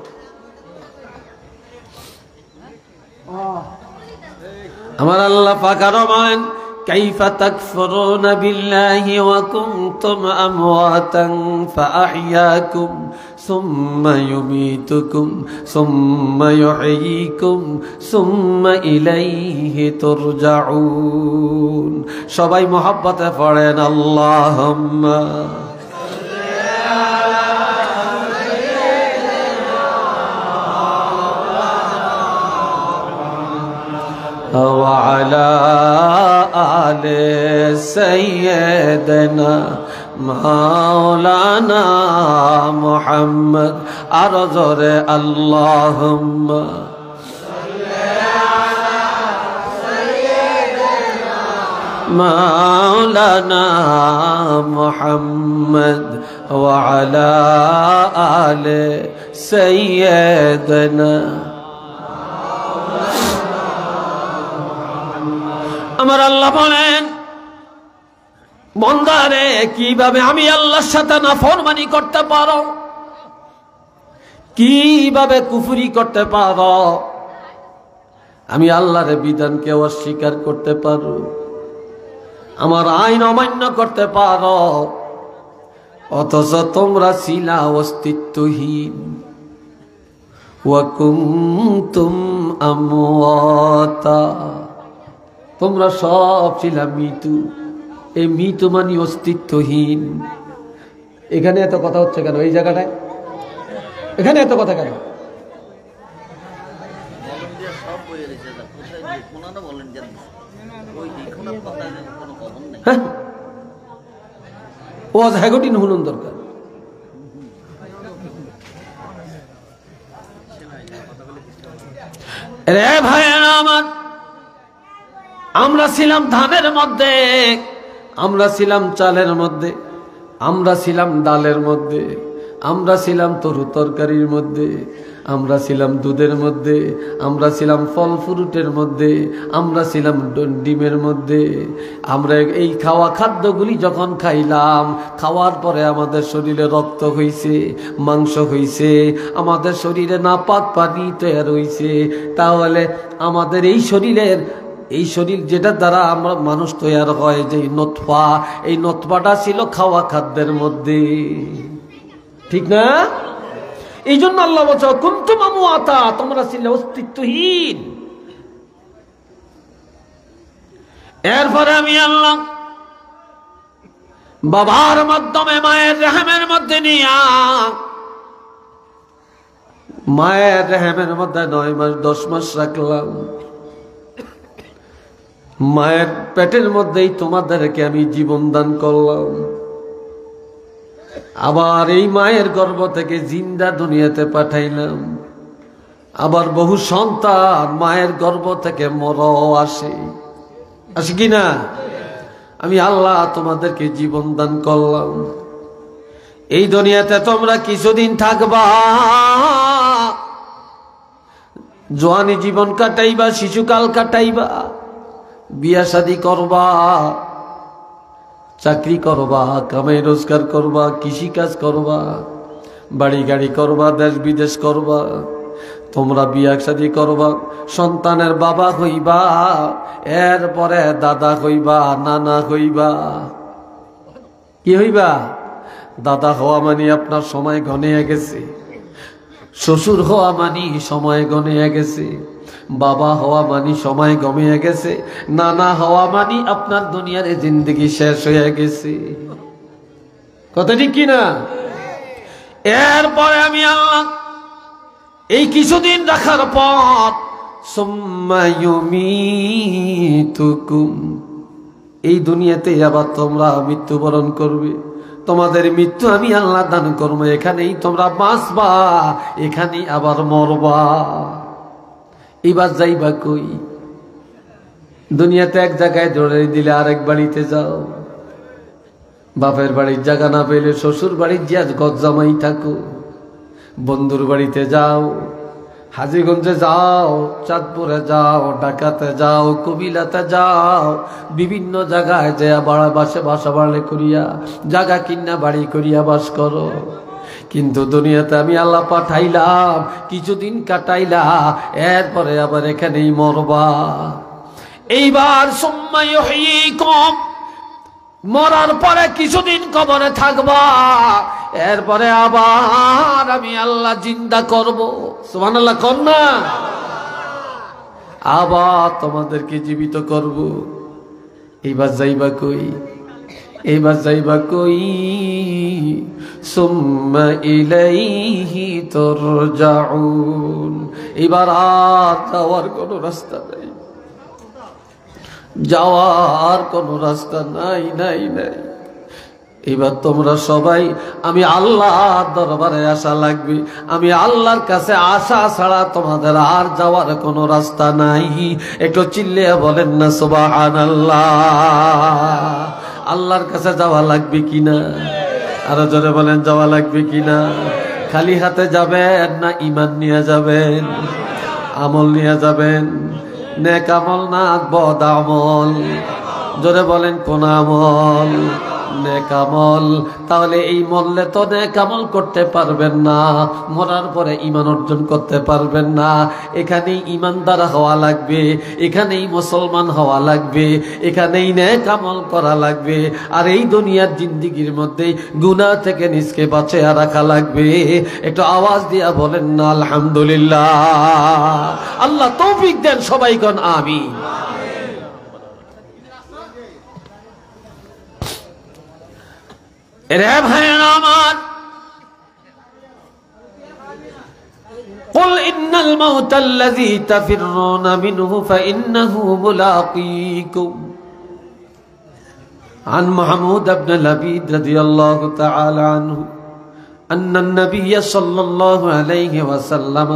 Speaker 1: আমার আল্লাহ পাক আরো বলেন, কাইফা তাকফুরুনা বিল্লাহি ওয়া কুনতুম আমওয়াতান ফাআহইয়াকুম সুম্মা ইউমীতুকুম সুম্মা ইউহয়ীকুম সুম্মা ইলাইহি তুরজাউন। সবাই মহব্বতে পড়েন আল্লাহুম্মা وعلى آل سيدنا مولانا محمد أرزر اللهم مولانا محمد وعلى آل سيدنا। আমার আল্লাহ বলেন, বান্দারে কিভাবে আমি আল্লাহর সাথে নাফরমানি করতে পারো, কিভাবে কুফরি করতে পারো, আমি আল্লাহর বিধানকে অস্বীকার করতে পারো, আমার আইন অমান্য করতে পারো, অথচ তোমরা ছিলা অস্তিত্বহীন। ওয়া কুনতুম আমওয়াতা, তোমরা সব ছিলা মৃত্যু। এই মৃত্যু মানে অস্তিত্বহীন। এখানে এত কথা হচ্ছে কেন? এই জায়গাটায় এখানে এত কথা কেন? ও হ্যাগটিন হুনুন দরকার। রে ভাইয়েরা আমার, আমরা ছিলাম ধানের মধ্যে, আমরা ছিলাম চালের মধ্যে, আমরা ছিলাম ডালের মধ্যে, আমরা ছিলাম তরু তরকারির মধ্যে, আমরা ছিলাম দুধের মধ্যে, আমরা ছিলাম ফল ফ্রুটের মধ্যে, আমরা ছিলাম ডিমের মধ্যে। আমরা এই খাওয়া খাদ্যগুলি যখন খাইলাম, খাওয়ার পরে আমাদের শরীরে রক্ত হইছে, মাংস হইছে, আমাদের শরীরে নাপাক পানি তৈরি হইছে। তাহলে আমাদের এই শরীর যেটা দ্বারা আমরা মানুষ তৈরি হয়, যে নতফা, এই নতফাটা ছিল খাওয়া খাদ্যের মধ্যে, ঠিক না? এই জন্য আল্লাহ বলছে কুনতুম আমওয়াতা, তোমরা ছিলে অস্তিত্বহীন। এরপরে আমি আল্লাহ বাবার মাধ্যমে মায়ের রেহেমের মধ্যে নিয়া, মায়ের রেহেমের মধ্যে 9 মাস 10 মাস রাখলাম। মায়ের পেটের মধ্যেই তোমাদেরকে আমি জীবন দান করলাম। আবার এই মায়ের গর্ভ থেকে জিন্দা দুনিয়াতে পাঠাইলাম। আবার বহু সন্তান মায়ের গর্ভ থেকে মরও আসে কি না? আমি আল্লাহ তোমাদেরকে জীবন দান করলাম। এই দুনিয়াতে তোমরা কিছুদিন থাকবা, জওয়ানি জীবন কাটাইবা, শিশুকাল কাটাইবা, বিয়া শাদী করবা, চাকরি করবা, কামাই রোজগার করবা, কৃষিকাজ করবা, বাড়ি গাড়ি করবা, দেশ বিদেশ করবা, তোমরা বিয়া শাদী করবা, সন্তানের বাবা হইবা, এরপরে দাদা হইবা, নানা হইবা। কি হইবা? দাদা হওয়া মানে আপনার সময় ঘনিয়ে গেছে, শ্বশুর হওয়া মানি সময় ঘনিয়ে গেছে, বাবা হওয়া মানি সময় গমিয়ে গেছে, নানা হওয়া মানি আপনার দুনিয়ার জিন্দগি শেষ হয়ে গেছে। কথা ঠিক কিনা? এরপরে আমি আল্লাহ এই কিছুদিন রাখার পর সুম্মা ইউমিতুকুম, এই দুনিয়াতে আবার তোমরা মৃত্যুবরণ করবে। তোমাদের মৃত্যু আমি আল্লাহ দান করবো, এখানেই তোমরা বাঁচবা, এখানেই আবার মরবা। এবার যাইবা কই? দুনিয়াতে এক জায়গায় ধরে দিলে আরেক বাড়িতে যাও, বাপের বাড়ির জায়গা না পেলে শ্বশুর বাড়ির যে গজ জামাই থাকো, বন্ধুর বাড়িতে যাও, হাজীগঞ্জে যাও, চাঁদপুরে যাও, ঢাকাতে যাও, কবিলাতে যাও, বিভিন্ন জায়গায় যে বাসা বাড়লে করিয়া জায়গা কিনা বাড়ি করিয়া বাস করো। কিন্তু দুনিয়াতে আমি আল্লাহ পাঠাইলাম, কিছুদিন কাটাইলা, এরপরে আবার এখানেই মরবা। এইবার সুম্মা ইউহয়িকুম, মরার পরে কিছুদিন কবরে থাকবা, এরপরে আবার আমি আল্লাহ জিন্দা করব। সুবহানাল্লাহ কর না? আবার তোমাদেরকে জীবিত করব। এইবার যাইবা কই? এইবার যাইবা কই? সুম্মা ইলাইহি তুরজাউন, এবার আর যাওয়ার কোনো রাস্তা নাই, যাওয়ার কোনো রাস্তা নাই নাই নাই। এবার তোমরা সবাই আমি আল্লাহর দরবারে আসা লাগবে, আমি আল্লাহর কাছে আসা ছাড়া তোমাদের আর যাওয়ার কোনো রাস্তা নাই। একটু চিল্লিয়ে বলেন না সুবহানাল্লাহ। আল্লাহর কাছে যাওয়া লাগবে কিনা? আরো জোরে বলেন, যাওয়া লাগবে কিনা? খালি হাতে যাবেন না ঈমান নিয়ে যাবেন? আমল নিয়ে যাবেন? নেক আমল না বদ আমল? জোরে বলেন কোন আমল? নেক আমল। তাহলে এই মরলে তো নেক আমল করতে পারবেন না, মরার পরে ঈমান অর্জন করতে পারবেন না। এখানেই ঈমানদার হওয়া লাগবে, এখানেই মুসলমান হওয়া লাগবে, এখানেই নেক আমল করা লাগবে। আর এই দুনিয়ার জিন্দেগির মধ্যে গুনাহ থেকে নিজকে বাঁচিয়ে রাখা লাগবে। একটু আওয়াজ দিয়া বলেন না আলহামদুলিল্লাহ। আল্লাহ তৌফিক দেন, সবাই কোন আমিন। রে ভাইয়েরা আমার, قل إن الموت الذي تفرون منه فإنه ملاقيكم عن محمود بن لبيد رضي الله تعالى عنه أن النبي صلى الله عليه وسلم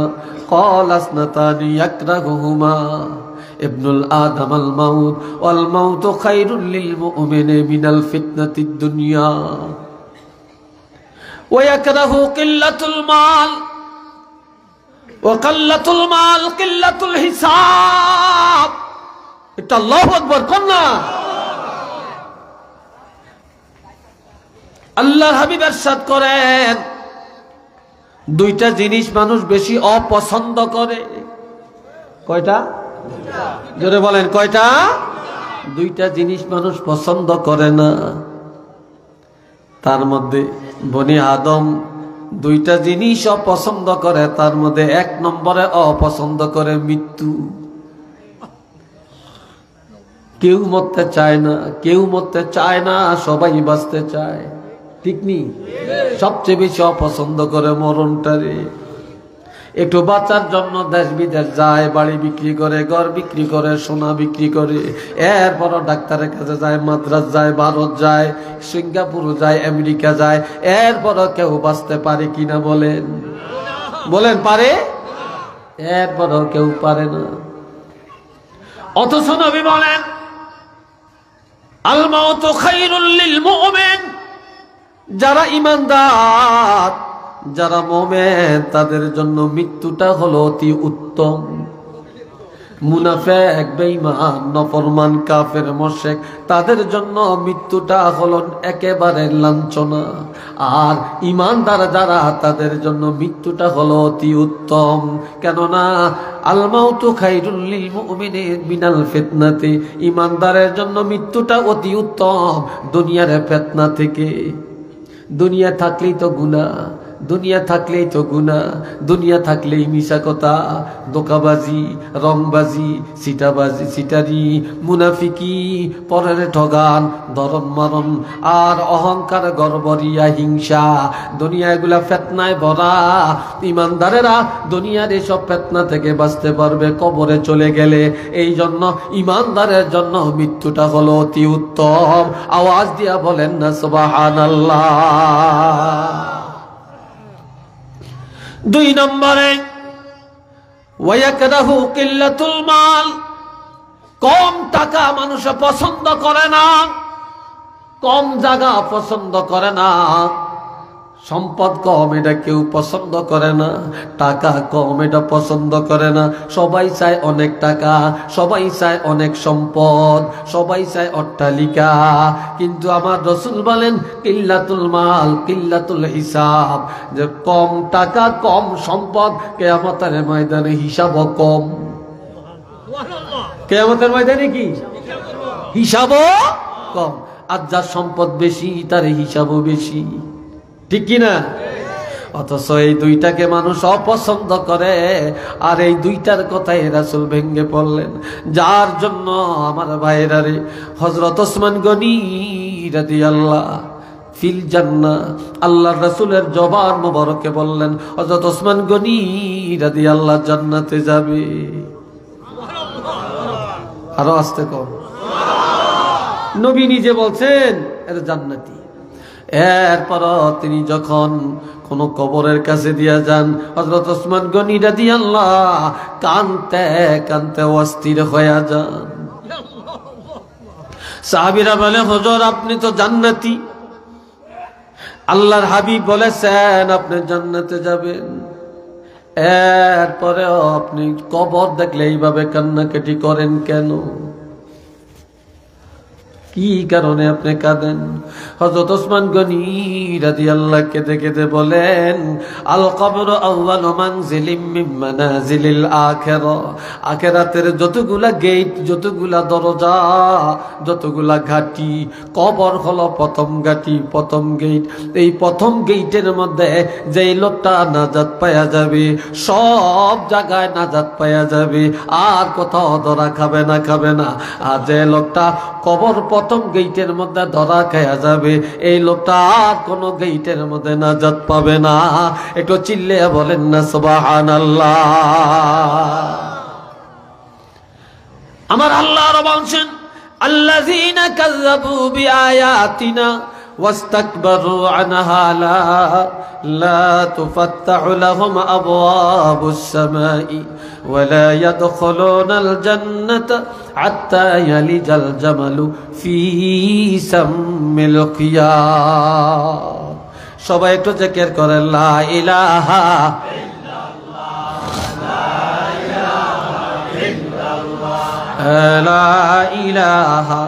Speaker 1: قال اثنتان يكرههما ابن الآدم الموت والموت خير للمؤمن من الفتنة الدنيا ويكره قلة المال وقلة المال قلة الحساب. এটা আল্লাহু আকবার কন্যা। আল্লাহর হাবিব ইরশাদ করেন, দুইটা জিনিস মানুষ বেশি অপছন্দ করে। কয়টা? জোরে বলেন কয়টা? দুইটা জিনিস মানুষ পছন্দ করে না। তার মধ্যে বনি আদম দুইটা জিনিস অপছন্দ করে, তার মধ্যে এক নম্বরে অপছন্দ করে মৃত্যু। কেউ মরতে চায় না, কেউ মরতে চায় না, সবাই বাঁচতে চায়, ঠিক নি? সবচেয়ে বেশি অপছন্দ করে মরণটারে। একটু বাঁচার জন্য দেশ বিদেশ যায়, বাড়ি বিক্রি করে, ঘর বিক্রি করে, সোনা বিক্রি করে, এরপরও ডাক্তারের কাছে যায়, মাদ্রাজ যায়, ভারত যায়, সিঙ্গাপুর যায়, আমেরিকা যায়, এরপরও কেউ বাঁচতে পারে কিনা বলেন? বলেন পারে? এরপরও কেউ পারে না। অথচ নবী বলেন, আল মাউতু খায়রুল লিল মুমিন, যারা ঈমানদার, যারা মুমিন, তাদের জন্য মৃত্যুটা হলো অতি উত্তম। মুনাফিক, বেঈমান, নফরমান, কাফের, মুশরিক, তাদের জন্য মৃত্যুটা হলো একেবারে লাঞ্ছনা। আর ঈমানদার যারা, তাদের জন্য মৃত্যুটা হলো অতি উত্তম। কেননা আল মাউতু খায়রুল লিল মুমিনিন মিনাল ফিতনাতি, ঈমানদারের জন্য মৃত্যুটা অতি উত্তম দুনিয়ার ফিতনা থেকে। দুনিয়া থাকলেই তো গুনাহ, দুনিয়া থাকলেই তো গুনাহ, দুনিয়া থাকলেই মিশা কথা, দোকাবাজি, রংবাজি, সিটাবাজি, সিটারি, মুনাফিকি, পরের ঠগান, দরন মারণ, আর অহংকার, গর্বরিয়া, হিংসা, দুনিয়া এগুলা ফিতনায় ভরা। ঈমানদারেরা দুনিয়ার এসব ফিতনা থেকে বাঁচতে পারবে কবরে চলে গেলে। এই জন্য ঈমানদারের জন্য মৃত্যুটা হলো অতি উত্তম। আওয়াজ দিয়া বলেন না সুবহানাল্লাহ। 2 নম্বরে ওয়ায়াকরাহু কিল্লাতুল মাল, কম টাকা মানুষ পছন্দ করে না, কম জায়গা পছন্দ করে না, সম্পদ কম এটা কেউ পছন্দ করে না, টাকা কম এটা পছন্দ করে না। সবাই চায় অনেক টাকা, সবাই চায় অনেক সম্পদ, সবাই চায় অট্টালিকা। কিন্তু আমার রাসূল বলেন কিল্লাতুল মাল কিল্লাতুল হিসাব, যে কম টাকা কম সম্পদ, কিয়ামতের ময়দানে হিসাবও কম। কিয়ামতের ময়দানে কি হিসাবও কম। আর যার সম্পদ বেশি তার হিসাবও বেশি, ঠিক কিনা? অথচ এই দুইটাকে মানুষ অপছন্দ করে। আর এই দুইটার কথাই রাসূল ভেঙ্গে পড়লেন, যার জন্য আমার ভাইরা রে, হযরত ওসমান গনি রাদিয়াল্লাহু ফিল জান্নাহ, আল্লাহর রাসূলের জবান মোবারকে বললেন হযরত ওসমান গনি রাদিয়াল্লাহু জান্নাতে যাবে। আরো আস্তে কর, নবী নিজে বলছেন এর জান্নাতি। এরপর তিনি যখন কোন কবরের কাছে দিয়া যান, হযরত ওসমান গনি রাদিয়াল্লাহু কানতে কানতে অস্থির হয়ে যান। সাহাবীরা বলে হুজুর আপনি তো জান্নাতি, আল্লাহর হাবিব বলেছেন আপনি জান্নাতে যাবেন, এরপরেও আপনি কবর দেখলে এইভাবে কান্নাকাটি করেন কেন? কি কারণে আপনি কাঁদেন? হযরত ওসমান গনি রাদিয়াল্লাহু কেঁদে কেঁদে বলেন আল কবর আউয়ালু মানজিলিম মিন মানাজিলিল আখিরা, আখিরাতের যতগুলা গেট, যতগুলা দরজা, যতগুলা ঘাটি, কবর হলো প্রথম ঘাটি, প্রথম গেট। এই প্রথম গেটের মধ্যে যেই লোকটা নাজাত পাওয়া যাবে, সব জায়গায় নাজাত পাওয়া যাবে, আর কোথাও ধরা খাবে না, খাবে না। আর যে লোকটা কবর প্রথম গেটের মধ্যে ধরা খায়া যাবে, এই লোকটা আর কোন গেটের মধ্যে নাজাত পাবে না। একটু চিল্লে বলেন না সুবহানাল্লাহ। আমার আল্লাহ বলছেন আল্লাযীনা কাযযাবু বিআয়াতিনা واستكبروا عنها لا تفتح لهم أبواب السماء ولا يدخلون الجنة حتى يلج الجمل في سم الخياط। সবাই একটু জিকির করেন লা ইলাহা ইল্লাল্লাহ, লা ইলাহা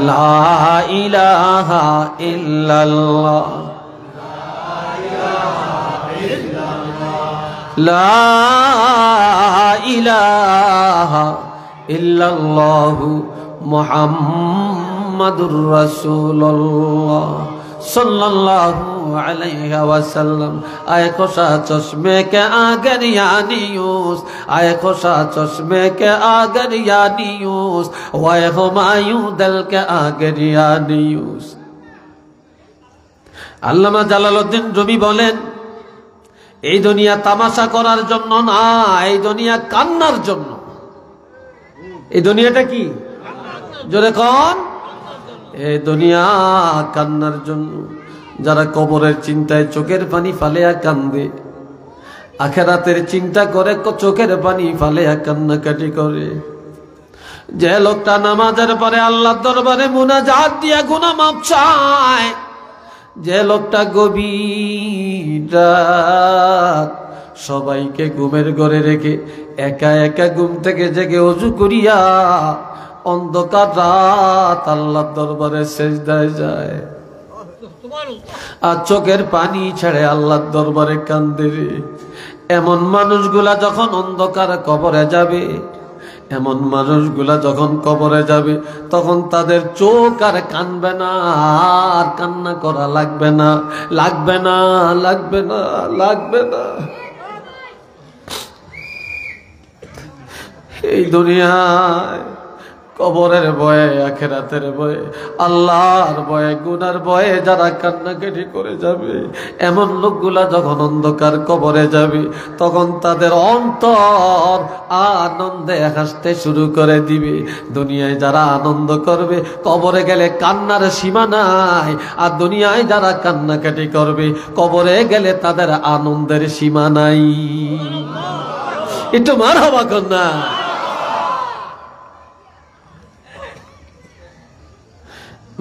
Speaker 1: লা ইলাহা ইল্লাল্লাহ, লা ইলাহা ইল্লাল্লাহু মুহাম্মাদুর রাসূলুল্লাহ सल्लल्लाहु अलैहि वसल्लम। आए खोशा चश्मे के आगर यानियूस, आए खोशा चश्मे के आगर यानियूस, वाए हुमायूं दल के आगर यानियूस। আল্লামা জালালউদ্দিন রুমি বলেন এই দুনিয়া তামাশা করার জন্য না, এই দুনিয়া কান্নার জন্য। এই দুনিয়াটা কি? জোরে কোন? এই দুনিয়া কান্নার জন্য। যারা কবরের চিন্তায় চোখের পানি ফালেয়া কান্দে, আখিরাতের চিন্তা করে চোখের পানি ফালেয়া কান্নাকাটি করে। যে লোকটা নামাজের পরে আল্লাহর দরবারে মুনাজাত দিয়া গুনাহ মাফ চায়, যে লোকটা গভীর রাত সবাইকে ঘুমের ঘরে রেখে একা একা ঘুম থেকে জেগে ওযু করিয়া অন্ধকার রাত আল্লাহর দরবারে সেজদায় যায় আর চোখের পানি ছেড়ে আল্লাহর দরবারে কান্দে রে। এমন মানুষগুলা যখন অন্ধকার কবরে যাবে, এমন মানুষগুলা যখন কবরে যাবে, তখন তাদের চোখ আর কানবে না, আর কান্না করা লাগবে না, লাগবে না, লাগবে না, লাগবে না। এই দুনিয়ায় কবরের ভয়ে, আখিরাতের ভয়ে, আল্লাহর ভয়ে, গুনার ভয়ে যারা কান্নাকাটি করে যাবে, এমন লোকগুলা যখন অন্ধকার কবরে যাবে, তখন তাদের অন্তর আনন্দে হাসতে শুরু করে দিবে। দুনিয়ায় যারা আনন্দ করবে, কবরে গেলে কান্নার সীমা নাই। আর দুনিয়ায় যারা কান্নাকাটি করবে, কবরে গেলে তাদের আনন্দের সীমা নাই। একটু মারহাবা কন্যা।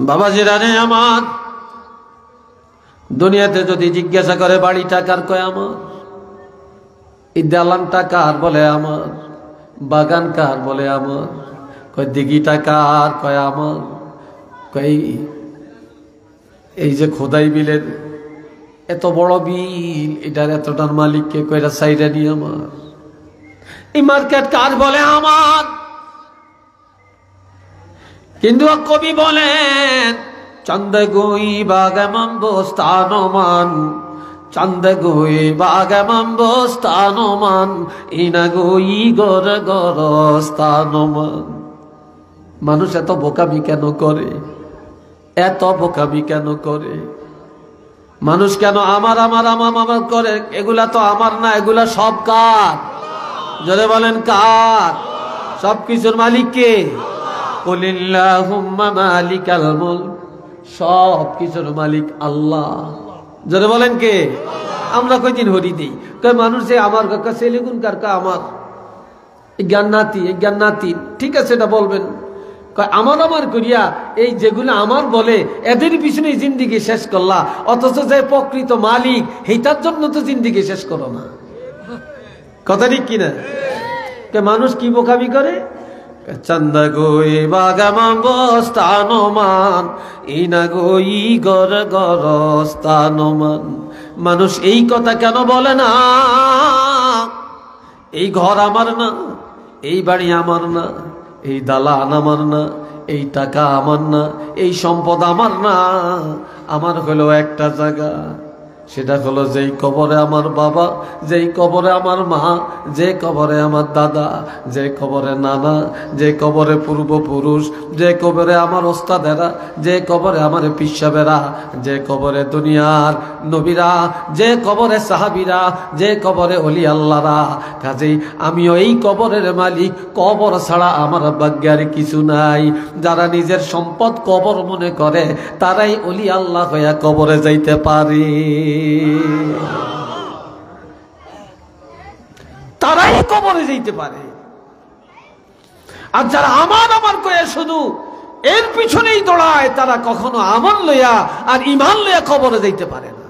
Speaker 1: বাবাজিরা রে আমার, দুনিয়াতে যদি জিজ্ঞাসা করে বাড়িটা কার, কয় আমার। এই দালানটা কার, বলে আমার। বাগান কার, বলে আমার। কয় দিঘিটা কার, কয় আমার। কয় এই যে খোদাই বিলের এত বড় বিল, এটার এতটার মালিককে, কয়টা সাইডা নিয়ে আমার। এই মার্কেট কার, বলে আমার। কিন্তু কবি বলেন, চন্দ গুই বাগেমন বস্তানমান, চন্দ গুই বাগেমন বস্তানমান, ইনা গুই গর গর স্থানমান। মানুষ এত বোকামি কেন করে? এত বোকামি কেন করে? মানুষ কেন আমার আমার আমার আমার করে? এগুলা তো আমার না, এগুলা সব কার? জোরে বলেন কার? সব কিছুর মালিক কে? কুলিল্লাহুম্মা মালিকাল মুলক, সব কিছুর মালিক আল্লাহ। জোরে বলেন কে? আমরা কয়দিন হরি দেই, কয় মানুষ যে আমার কাকা ছেলেগুন কার, কা আমার জ্ঞান নাতি, জ্ঞান নাতি। ঠিক আছে, এটা বলবেন। কয় আমার আমার করিয়া এই যেগুলো আমার বলে, এদের পিছনে জিন্দিগি শেষ করলা, অথচ যে প্রকৃত মালিক, সেইটার জন্য তো জিন্দিগি শেষ করো না। কথা ঠিক কিনা? মানুষ কি বোকামি করে? চন্দ গোই বাগামান বস্তানমান, ইনা গোই গর গর স্থানমান। মানুষ এই কথা কেন বলে না? এই ঘর আমার না, এই বাড়ি আমার না, এই দালান আমার না, এই টাকা আমার না, এই সম্পদ আমার না। আমার হলো একটা জায়গা, সেটা হলো যেই কবরে আমার বাবা, যেই কবরে আমার মা, যে কবরে আমার দাদা, যে কবরে নানা, যে কবরে পূর্বপুরুষ, যে কবরে আমার ওস্তাদেরা, যে কবরে আমার পিসাবেরা, যে কবরে দুনিয়ার নবীরা, যে কবরে সাহাবীরা, যে কবরে ওলি আল্লাহরা। কাজেই আমিও এই কবরের মালিক। কবর ছাড়া আমার ভাগ্যের কিছু নাই। যারা নিজের সম্পদ কবর মনে করে, তারাই ওলি আল্লাহ হইয়া কবরে যাইতে পারে, তারাই কবরে যাইতে পারে। আর যারা আমার আমার কয়ে শুধু এর পিছনেই দৌড়ায়, তারা কখনো আমল লইয়া আর ঈমান লইয়া কবরে যাইতে পারে না।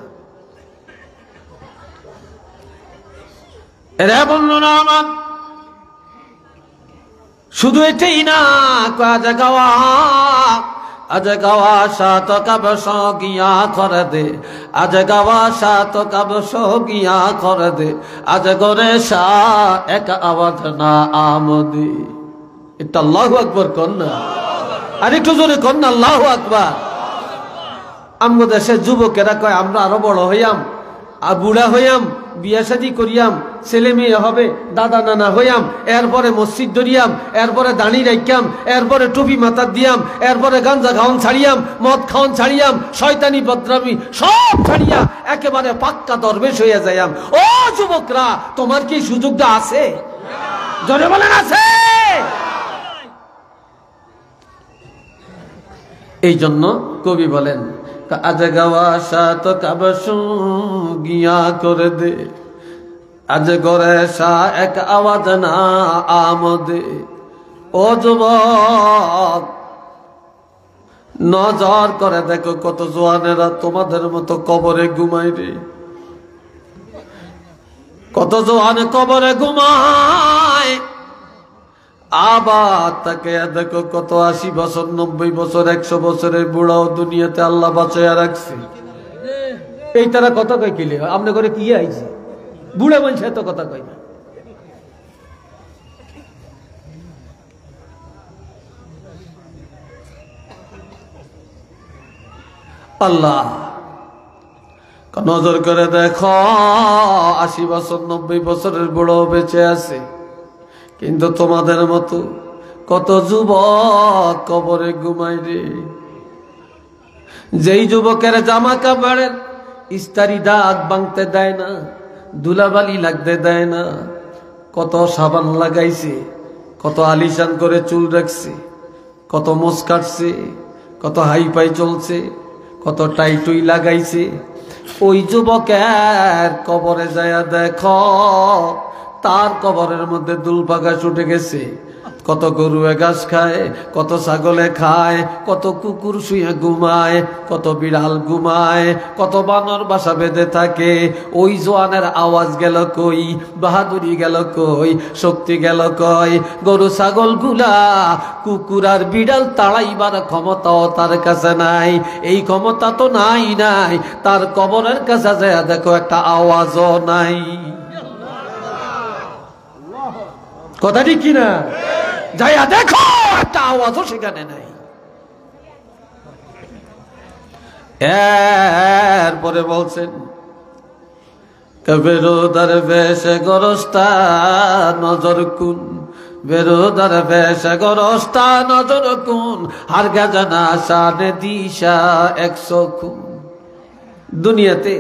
Speaker 1: এরা বলল না আমার শুধু এটাই না, কাজ গাওয়া আজ গাওয়া সাত কব সগিয়া করে দে, আজ গাওয়া সাত কব সগিয়া করে দে, আজ গরে শাহ এক আওয়াজ না আমদি। এটা আল্লাহু আকবার কন্যা, আর একটু জোরে কন্যা আল্লাহু আকবার। আমগো দেশের যুবকেরা কয় আমরা আরো বড় হইয়াম, আর বুড়া হইয়াম, বিয়া শাদী করিয়াম, ছেলে মেয়ে হবে, দাদা নানা হইয়াম, এরপরে মসজিদ ধরিয়াম, এরপরে দাঁড়ি রাখিয়াম, এরপরে টুপি মাথা দিয়াম, এরপরে গাঞ্জা খাওয়ান ছাড়িয়াম, মদ খাওয়ান ছাড়িয়াম, শয়তানি বদনামি সব ছাড়িয়া একেবারে পাক্কা দরবেশ হইয়া যাইয়াম। ও যুবকরা, তোমার কি সুযোগটা আছে? জোরে বলেন আছে? এই জন্য কবি বলেন, আজ গাওয়া সাত কাবসু গিয়া করে দে, আজ গরে শাহ এক আওয়াজ না আমদে। ও যুবক, নজর করে দেখো কত জওয়ানেরা তোমাদের মতো কবরে ঘুমায় রে, কত জওয়ানে কবরে ঘুমায়। আবার তাকে দেখো কত 80 বছর 90 বছর 100 বছরের বুড়াও দুনিয়াতে আল্লাহ বাঁচাইয়া রাখছে। এই তারা কথা কয় কিলে আপনি করে কি আইছে, বুড়া মানুষ এত কথা কয় না। আল্লাহ নজর করে দেখো 80 বছর 90 বছরের বুড়ো বেঁচে আছে, কিন্তু তোমাদের মতো কত যুবক কবরে ঘুমায় রে। যেই যুবকের জামা কাপড়ের ইস্তারি দাগ ভাঙতে দেয় না, ধুলাবালি লাগতে দেয় না, কত সাবান লাগাইছে, কত আলিশান করে চুল রাখছে, কত মোজ কাটছে, কত হাইফাই চলছে, কত টাইটুই লাগাইছে, ওই যুবকের কবরে যায় দেখো তার কবরের মধ্যে দুলপাকা ছুটে গেছে। কত গরুয়ে ঘাস খায়, কত ছাগলে খায়, কত কুকুর শুয়ে ঘুমায়, কত বিড়াল ঘুমায়, কত বানর বাসা বেঁধে থাকে। ওই জওয়ানের আওয়াজ গেল কই, বাহাদুরি গেল কই, শক্তি গেল কই। গরু ছাগল গুলা কুকুর আর বিড়াল তাড়াইবার ক্ষমতাও তার কাছে নাই। এই ক্ষমতা তো নাই নাই, তার কবরের কাছে যায় দেখো একটা আওয়াজও নাই। কথা ঠিক কিনা? যাইয়া দেখো একটা আওয়াজও সেখানে নাই। এরপরে বলছেন বেরোদার বেশে গরস্তা নজর কুন, বেরোদার বেশে গরস্তা নজর কুন, হার গাজানা শানে দিশা 100 খুন। দুনিয়াতে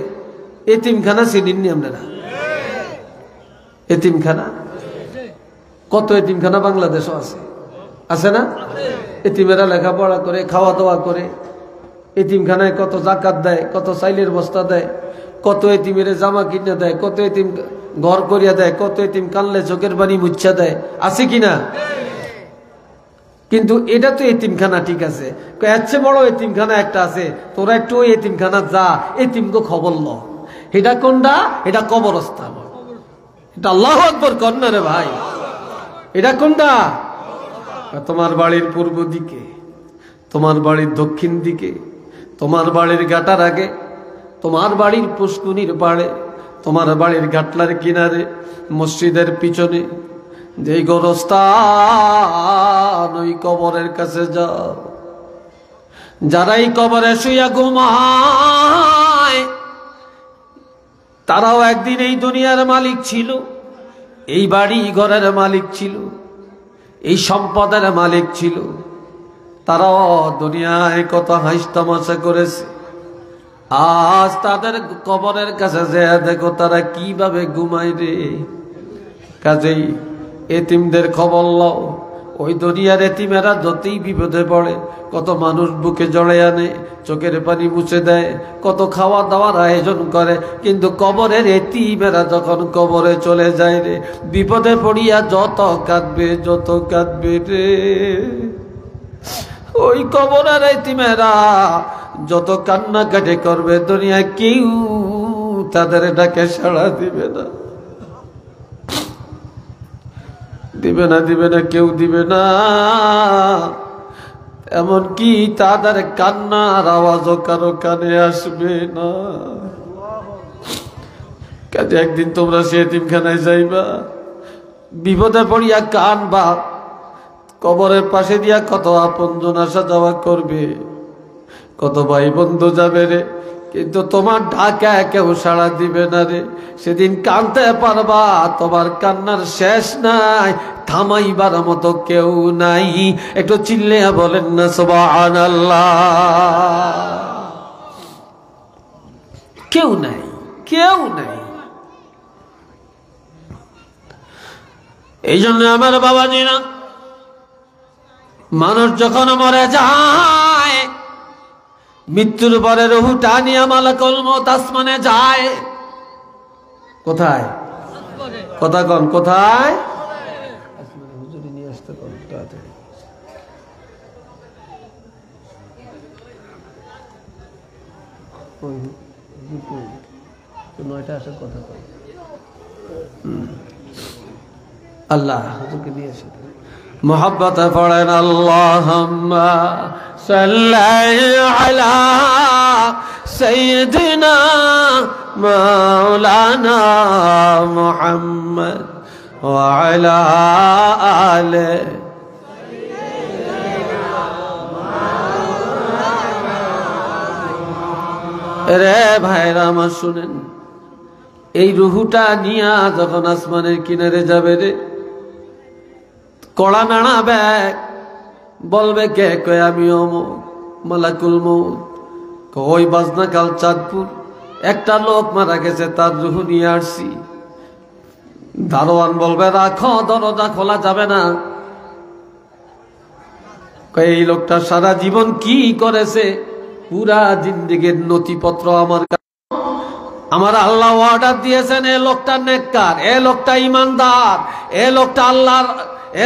Speaker 1: এতিমখানা চিনিনি আপনারা? এতিমখানা কত এতিমখানা বাংলাদেশও আছে, আছে না? এতিমেরা লেখাপড়া করে, খাওয়া দাওয়া করে, এতিমখানায় কত জাকাত দেয়, কত চাইলের বস্তা দেয়, কত এতিমের জামা কিনে দেয়, কত এতিম ঘর করিয়া দেয়, কত এতিম কানলে চোখের বাণী মুচ্ছা দেয়, আছে কিনা? কিন্তু এটা তো এতিমখানা ঠিক আছে, এর চেয়ে বড় এতিমখানা একটা আছে, তোরা একটু ওই এতিমখানা যা, এতিমকে খবর ল। এটা কোনটা? এটা কবরস্থান। এটা আল্লাহু আকবার কন্যা রে ভাই। এটা কোনটা? তোমার বাড়ির পূর্ব দিকে, তোমার বাড়ির দক্ষিণ দিকে, তোমার বাড়ির ঘাটার আগে, তোমার বাড়ির পুষ্কুনির পাড়ে, তোমার বাড়ির ঘাটলার কিনারে, মসজিদের পিছনে যেই গোরস্থান, ওই কবরের কাছে যাও। যারাই কবরে শুইয়া ঘুমায় তারাও একদিন এই দুনিয়ার মালিক ছিল, এই বাড়ি ঘরের মালিক ছিল, এই সম্পদের মালিক ছিল। তারাও দুনিয়ায় কত হাসি তামাশা করেছে। আজ তাদের কবরের কাছে যে দেখো তারা কিভাবে ঘুমায় রে। কাজেই এতিমদের খবর লও। ওই দুনিয়ার এতিমেরা যতই বিপদে পড়ে, কত মানুষ বুকে জড়ে আনে, চোখের পানি মুছে দেয়, কত খাওয়া দাওয়ার আয়োজন করে, কিন্তু কবরের এতিমেরা যখন কবরে চলে যায় রে, বিপদে পড়িয়া যত কাঁদবে, যত কাঁদবে রে। ওই কবরের এতিমেরা যত কান্নাকাটি করবে, দুনিয়ায় কেউ তাদের ডাকে সাড়া দিবে না, দিবে না, দিবে না, কেউ দিবে না। এমনকি তাদের কান্নার আওয়াজও কারো কানে আসবে না। কাজে একদিন তোমরা সে এতিমখানায় যাইবা, বিপদে পড়িয়া কানবা, কবরের পাশে দিয়া কত আপনজন আসা যাওয়া করবে, কত ভাই বন্ধু যাবে রে, কিন্তু তোমার ডাকা কেউ সাড়া দিবে না রে। সেদিন কানতে পারবা, তোমার কান্নার শেষ নাই, থামাইবার মতো কেউ নাই। একটু চিল্লে বলেন না সুবহানাল্লাহ। কেউ নাই, কেউ নাই। এই জন্য আমার বাবাজিরা, মানুষ যখন মরে যায়, মৃত্যুর পরে রুহু টানিয়া মালাকুল মউত আসমানে যায়। কোথায়? কথা কন, কোথায়? হুজুরি নিয়ে আসতে নয়টা আসার কথা কয় আল্লাহ হুজুরকে নিয়ে এসে মোহাব্বতে পড়েন আল্লাহুম্মা সাল্লি আলা সাইয়্যিদিনা মাওলানা মুহাম্মদ ওয়া আলা আলি রে ভাইরা আমার শুনেন, এই রুহুটা নিয়া যখন আসমানের কিনারে যাবে রে, কড়া নাড়াবে, বলবে কে কয় আমি অমুক মালাকুল মউত। কই বাজনা কাল চাঁদপুর একটা লোক মারা গেছে, তার রুহু নিয়ে আসছি। দারোয়ান বলবে রাখো, দরজা খোলা যাবে না। এই লোকটা সারা জীবন কি করেছে, পুরা জিন্দেগীর নথিপত্র আমার আল্লাহ অর্ডার দিয়েছেন, এ লোকটা নেককার, এ লোকটা ইমানদার, এ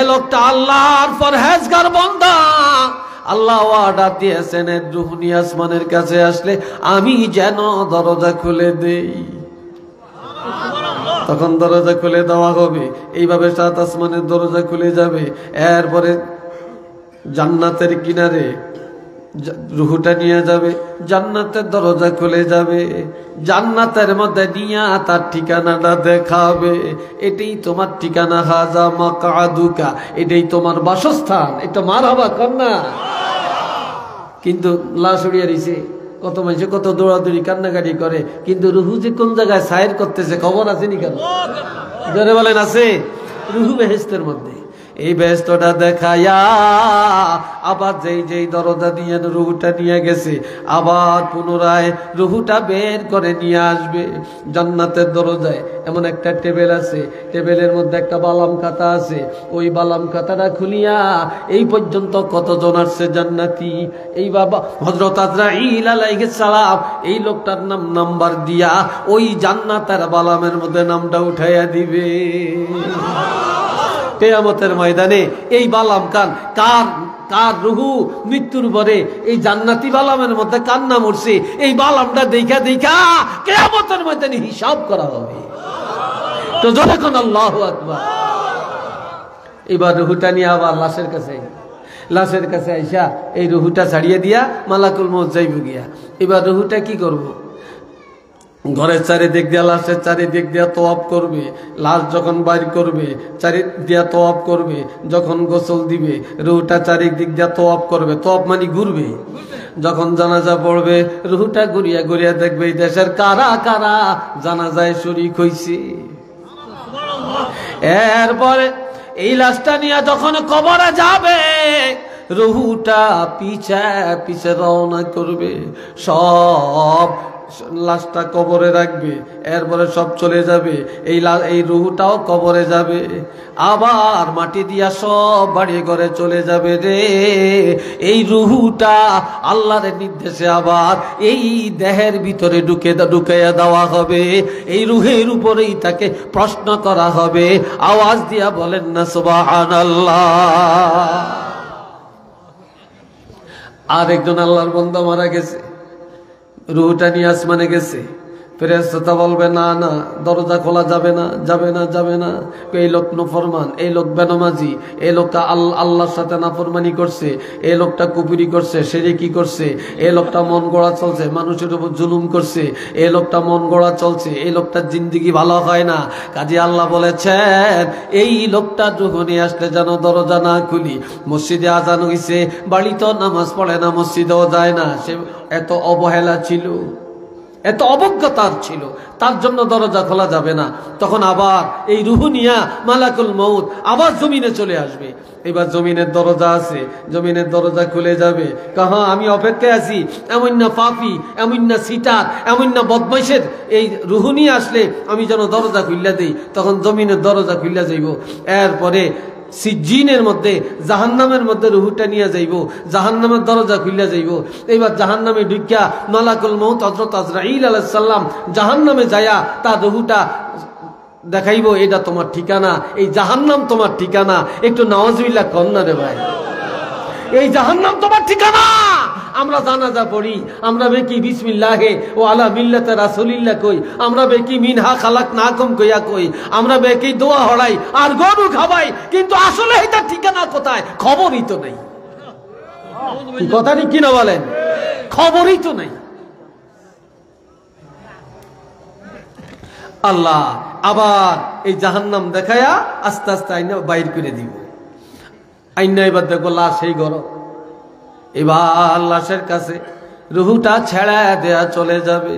Speaker 1: লোকটা আল্লাহর পরহেজগার বান্দা। আল্লাহ অর্ডার দিয়েছেন এর রূহ নিয়ে আসমানের কাছে আসলে আমি যেন দরজা খুলে দেই। তখন দরজা খুলে দেওয়া হবে, এইভাবে 7 আসমানের দরজা খুলে যাবে। এরপরে জান্নাতের কিনারে রুহুটা নিয়ে যাবে, জান্নাতের দরজা খুলে যাবে, জান্নাতের মধ্যে নিয়ে তার ঠিকানাটা দেখাবে। এটাই তোমার ঠিকানা, হাজা মাকআদুকা, এটাই তোমার বাসস্থান। এটা মারহাবা কর না। কিন্তু লাশ উড়িয়ে দিছে, কত মানুষ কত দৌড়াদৌড়ি কান্নাকাটি করে, কিন্তু রুহু যে কোন জায়গায় সায়ের করতেছে খবর আছে নি? কেন জোরে বলেন আছে? রুহু বেহেশতের মধ্যে। এই বেহেশতটা দেখায়া আবার যেই দরজা দিয়ে রুহুটা নিয়ে গেছে, আবার পুনরায় রুহুটা বের করে নিয়ে আসবে। জান্নাতের দরজায় এমন একটা টেবিল আছে, টেবিলের মধ্যে একটা বালাম খাতা আছে। ওই বালাম খাতাটা খুলিয়া এই পর্যন্ত কতজন আসছে জান্নাতি, এই বাবা হযরত আজরাইল আলাইহিস সালাম এই লোকটার নাম্বার দিয়া ওই জান্নাতের বালামের মধ্যে নামটা উঠাইয়া দিবে। কিয়ামতের ময়দানে এই বালাম কার রুহু মৃত্যুর পরে এই জান্নাতি বালামের মধ্যে কান্না মরছে, এই বালামটা দেখা কিয়ামতের ময়দানে হিসাব করা হবে। তো যখন আল্লাহু আকবার, এবার রুহুটা নিয়ে আবার লাশের কাছে আইসা এই রুহুটা ছাড়িয়ে দিয়া মালাকুল মউত যাইব গিয়া। এবার রুহুটা কি করব? ঘরের চারিদিক দিয়া, লাশের চারিদিক দিয়া তওয়াব করবে। লাশ যখন বাইর করবে চারিদিক দিয়া তওয়াব করবে। যখন গোসল দিবে রুহটা চারিদিক দিয়া তওয়াব করবে। তওয়াব মানে ঘুরবে। যখন জানাজা পড়বে রুহটা ঘুরিয়া ঘুরিয়া দেখবে এই দেশের কারা কারা জানাজায় শরীক হইছে। এরপরে এই লাশটা নিয়ে যখন কবরে যাবে রুহটা পিছে পিছে রওনা করবে, সব লাশটা কবরে রাখবে। এরপরে সব চলে যাবে, এই রুহটাও কবরে যাবে। আবার মাটি দিয়া সব বাড়ি ঘরে চলে যাবে রে। এই রুহটা আল্লাহর নির্দেশে আবার এই দেহের ভিতরে ঢুকাইয়া দেওয়া হবে। এই রুহের উপরেই তাকে প্রশ্ন করা হবে। আওয়াজ দিয়া বলেন না সুবহানাল্লাহ। আর একজন আল্লাহর বান্দা মারা গেছে, রুহটা নিয়ে আসমানে গেছে। ফেরেশতা বলবে না না, দরজা খোলা যাবে না, যাবে না, যাবে না। এই লোক নাফরমান, এই লোক বেনামাজি, এই লোকটা আল্লাহর সাথে নাফরমানি করছে, এই লোকটা কুফরি করছে, শিরকি করছে, এই লোকটা মন গড়া চলছে, মানুষের উপর জুলুম করছে, এই লোকটা মন গড়া চলছে, এই লোকটার জিন্দেগি ভালো হয় না। কাজী আল্লাহ বলেছেন এই লোকটা যখন আসলে যেন দরজা না খুলি। মসজিদে আজান হইছে, বাড়িতেও নামাজ পড়ে না, মসজিদেও যায় না। সে এত অবহেলা ছিল, এত অবজ্ঞতার ছিল, তার জন্য দরজা খোলা যাবে না। তখন আবার এই রুহু নিয়া মালাকুল মউত আবার জমিনে চলে আসবে। এবার জমিনের দরজা আছে, জমিনের দরজা খুলে যাবে। কাহা আমি অপেক্ষায় আছি, এমন না পাপী, এমন না সিটার, এমন না বদমাইশের এই রুহু নিয়ে আসলে আমি যেন দরজা খুললা দেই। তখন জমিনের দরজা খুললা যাইব। এরপরে সিজ্জিনের মধ্যে, জাহান্নামের মধ্যে রুহুটা নিয়ে যাইব, জাহান্নামের দরজা খুলে যাইব। এইবার জাহান্নামে ঢুকিয়া মালাকুল মউত হযরত আজরাইল আলাইহিস সালাম জাহান্নামে যায়া তার রুহুটা দেখাইব, এটা তোমার ঠিকানা, এই জাহান্নাম তোমার ঠিকানা। একটু নাউজুবিল্লাহ কর না রে ভাই। এই জাহান্নাম তোমার ঠিকানা। আমরা জানাজা পড়ি, আমরা বেকি বিসমিল্লাহে ও আলা মিল্লাতে রাসূলিল্লাহ কই, আমরা বেকি মিনহা খালাকনাকুম কইয়া কই, আমরা বেকি দোয়া হড়াই আর গরু খাবাই, কিন্তু আসলে এটা ঠিকানা কোথায় খবরই তো নাই। কথাটি কিনা বলেন, খবরই তো নাই। আল্লাহ আবার এই জাহান্নাম দেখায়া আস্তে আস্তে আইনা বাইর করে দিব। আইনা এবার দেখো লাশ এই গরম, এবার লাশের কাছে রুহুটা ছেড়া দেয়া চলে যাবে।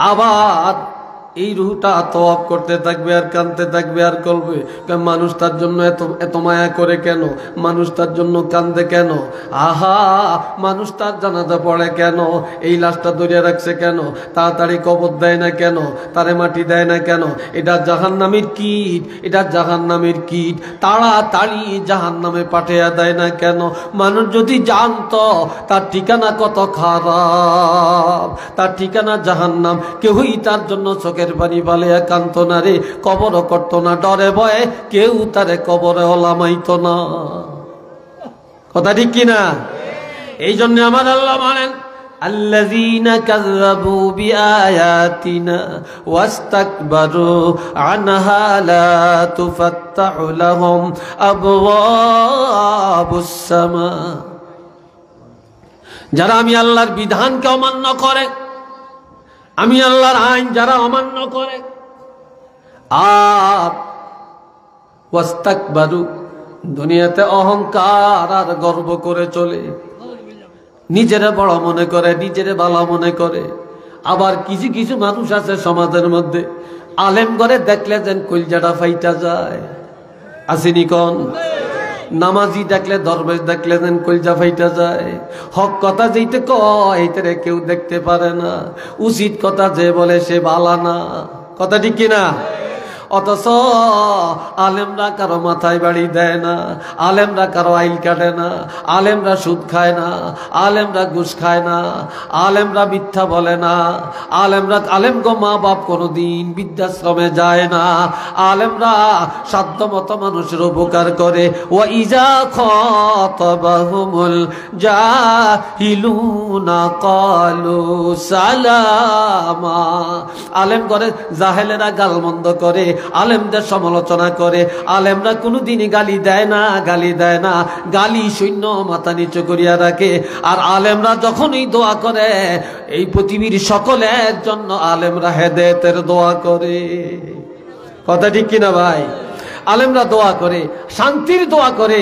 Speaker 1: আবার এই রুহুটা তওয়াব করতে থাকবে আর কাঁদতে থাকবে আর করবে, মানুষ তার জন্য এত মায়া করে কেন, মানুষ তার জন্য কান্দে কেন, আহা মানুষ তার জানাজা পড়ে কেন, এই লাশটা ধরে রাখছে কেন, তাড়াতাড়ি কবর দেয় না কেন, তারে মাটি দেয় না কেন, এটা জাহান্নামের কীট, এটা জাহান্নামের কীট, তাড়াতাড়ি জাহান্নামে পাঠিয়ে দেয় না কেন। মানুষ যদি জানতো তার ঠিকানা কত খারাপ, তার ঠিকানা জাহান্নাম, কেউই তার জন্য চোখের পানি বালে একান্ত না রে, কবরও করত না, ডরে ভয়ে কেউ তারে কবরে লামাইতো না। কথা ঠিক কিনা? এই জন্য আমার আল্লাহ বলেন الذين كذبوا بآياتنا واستكبروا عنها لا تفتح لهم أبواب السماء। যারা আমি আল্লাহর বিধানকে অমান্য করে, আমি আল্লাহর আইন যারা অমান্য করে, আর ওয়াস্তাকবারু দুনিয়াতে অহংকার আর গর্ব করে চলে, নিজেরা বড় মনে করে, নিজেরে ভালো মনে করে। আবার কিছু কিছু মানুষ আছে সমাজের মধ্যে, আলেম করে দেখলে যেন কলজাটা ফাইটা যায়, আসেনি কোন? নামাজি দেখলে, দরবেশ দেখলে যেন কলজা ফাইটা যায়। হক কথা যেইতে কয় এইটারে কেউ দেখতে পারে না, উচিত কথা যে বলে সে বালা না। কথা ঠিক কিনা? অথচ আলেমরা কারো মাথায় বাড়ি দেয় না, আলেমরা কারো আইল কাটে না, আলেমরা সুদ খায় না, আলেমরা ঘুষ খায় না, আলেমরা মিথ্যা বলে না, আলেম গো মা বাপ কোনোদিন বৃদ্ধাশ্রমে যায় না, আলেমরা সাধ্য মতো মানুষের উপকার করে। ও ইজা খাতাবাহুমুল জাহিলুনা ক্বালু সালামা। আলেম করে জাহেলেরা গালমন্দ করে, আলেমদের সমালোচনা করে। আলেমরা কোনোদিনই গালি দেয় না, গালি দেয় না, গালি শূন্য মাথা নিচু করিয়া রাখে। আর আলেমরা যখনই দোয়া করে, এই পৃথিবীর সকলের জন্য আলেমরা হেদায়েতের দোয়া করে। কথা ঠিক কিনা ভাই? আলেমরা দোয়া করে, শান্তির দোয়া করে।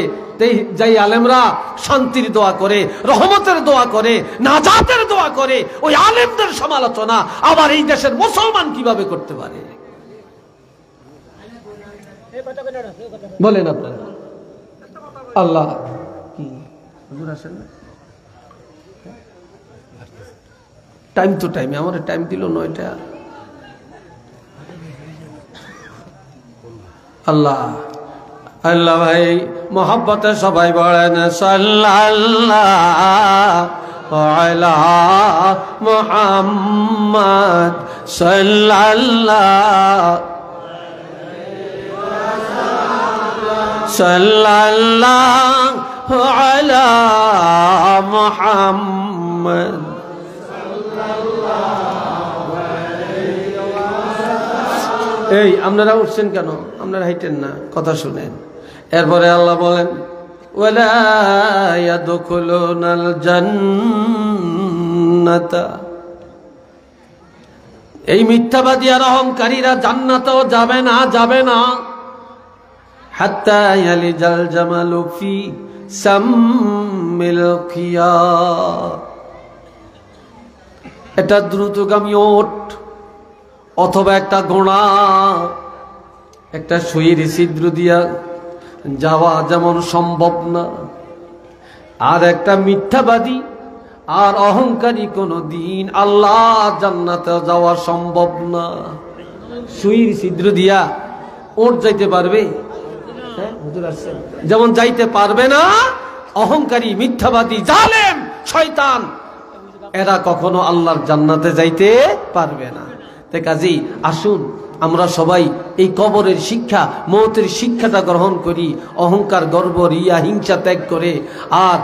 Speaker 1: যাই আলেমরা শান্তির দোয়া করে, রহমতের দোয়া করে, নাজাতের দোয়া করে, ওই আলেমদের সমালোচনা আবার এই দেশের মুসলমান কিভাবে করতে পারে? বলেন আপনারা। আল্লাহ কি হুজুর আসেন না, টাইম তো টাইমে, আমার টাইম দিল 9টা। আল্লাহ আল্লাহ ভাই মোহাব্বতে সবাই বলেন সাল্লাল্লাহু আলা মুহাম্মদ সাল্লাল্লাহু আলা মুহাম্মদ। এই আপনারা উঠছেন কেন? আপনারা হাইটেন না, কথা শুনেন। এরপরে আল্লাহ বলেন ওয়ালা ইয়াদখুলুনাল জান্নাতা, এই মিথ্যাবাদী আর অহংকারীরা জান্নাতেও যাবে না, যাবে না। হাত্তা ইয়ালিজাল জামালু ফি সাম্মিল খিয়াত, এটা দ্রুতগামী ওট অথবা একটা ঘোড়া, একটা সুইয়ের ছিদ্র দিয়া যাওয়া যেমন সম্ভব না, আর একটা মিথ্যাবাদী আর অহংকারী কোনো দিন আল্লাহ জান্নাতে যাওয়া সম্ভব না। সুইয়ের ছিদ্র দিয়া ওট যাইতে পারবে? যেমন যাইতে পারবে না অহংকারী, মিথ্যাবাদী, জালেম, শয়তান, এরা কখনো আল্লাহর জান্নাতে যাইতে পারবে না। কাজী আসুন আমরা সবাই এই কবরের শিক্ষা, মৌতের শিক্ষাটা গ্রহণ করি, অহংকার, গর্ব, রিয়া, হিংসা ত্যাগ করে আর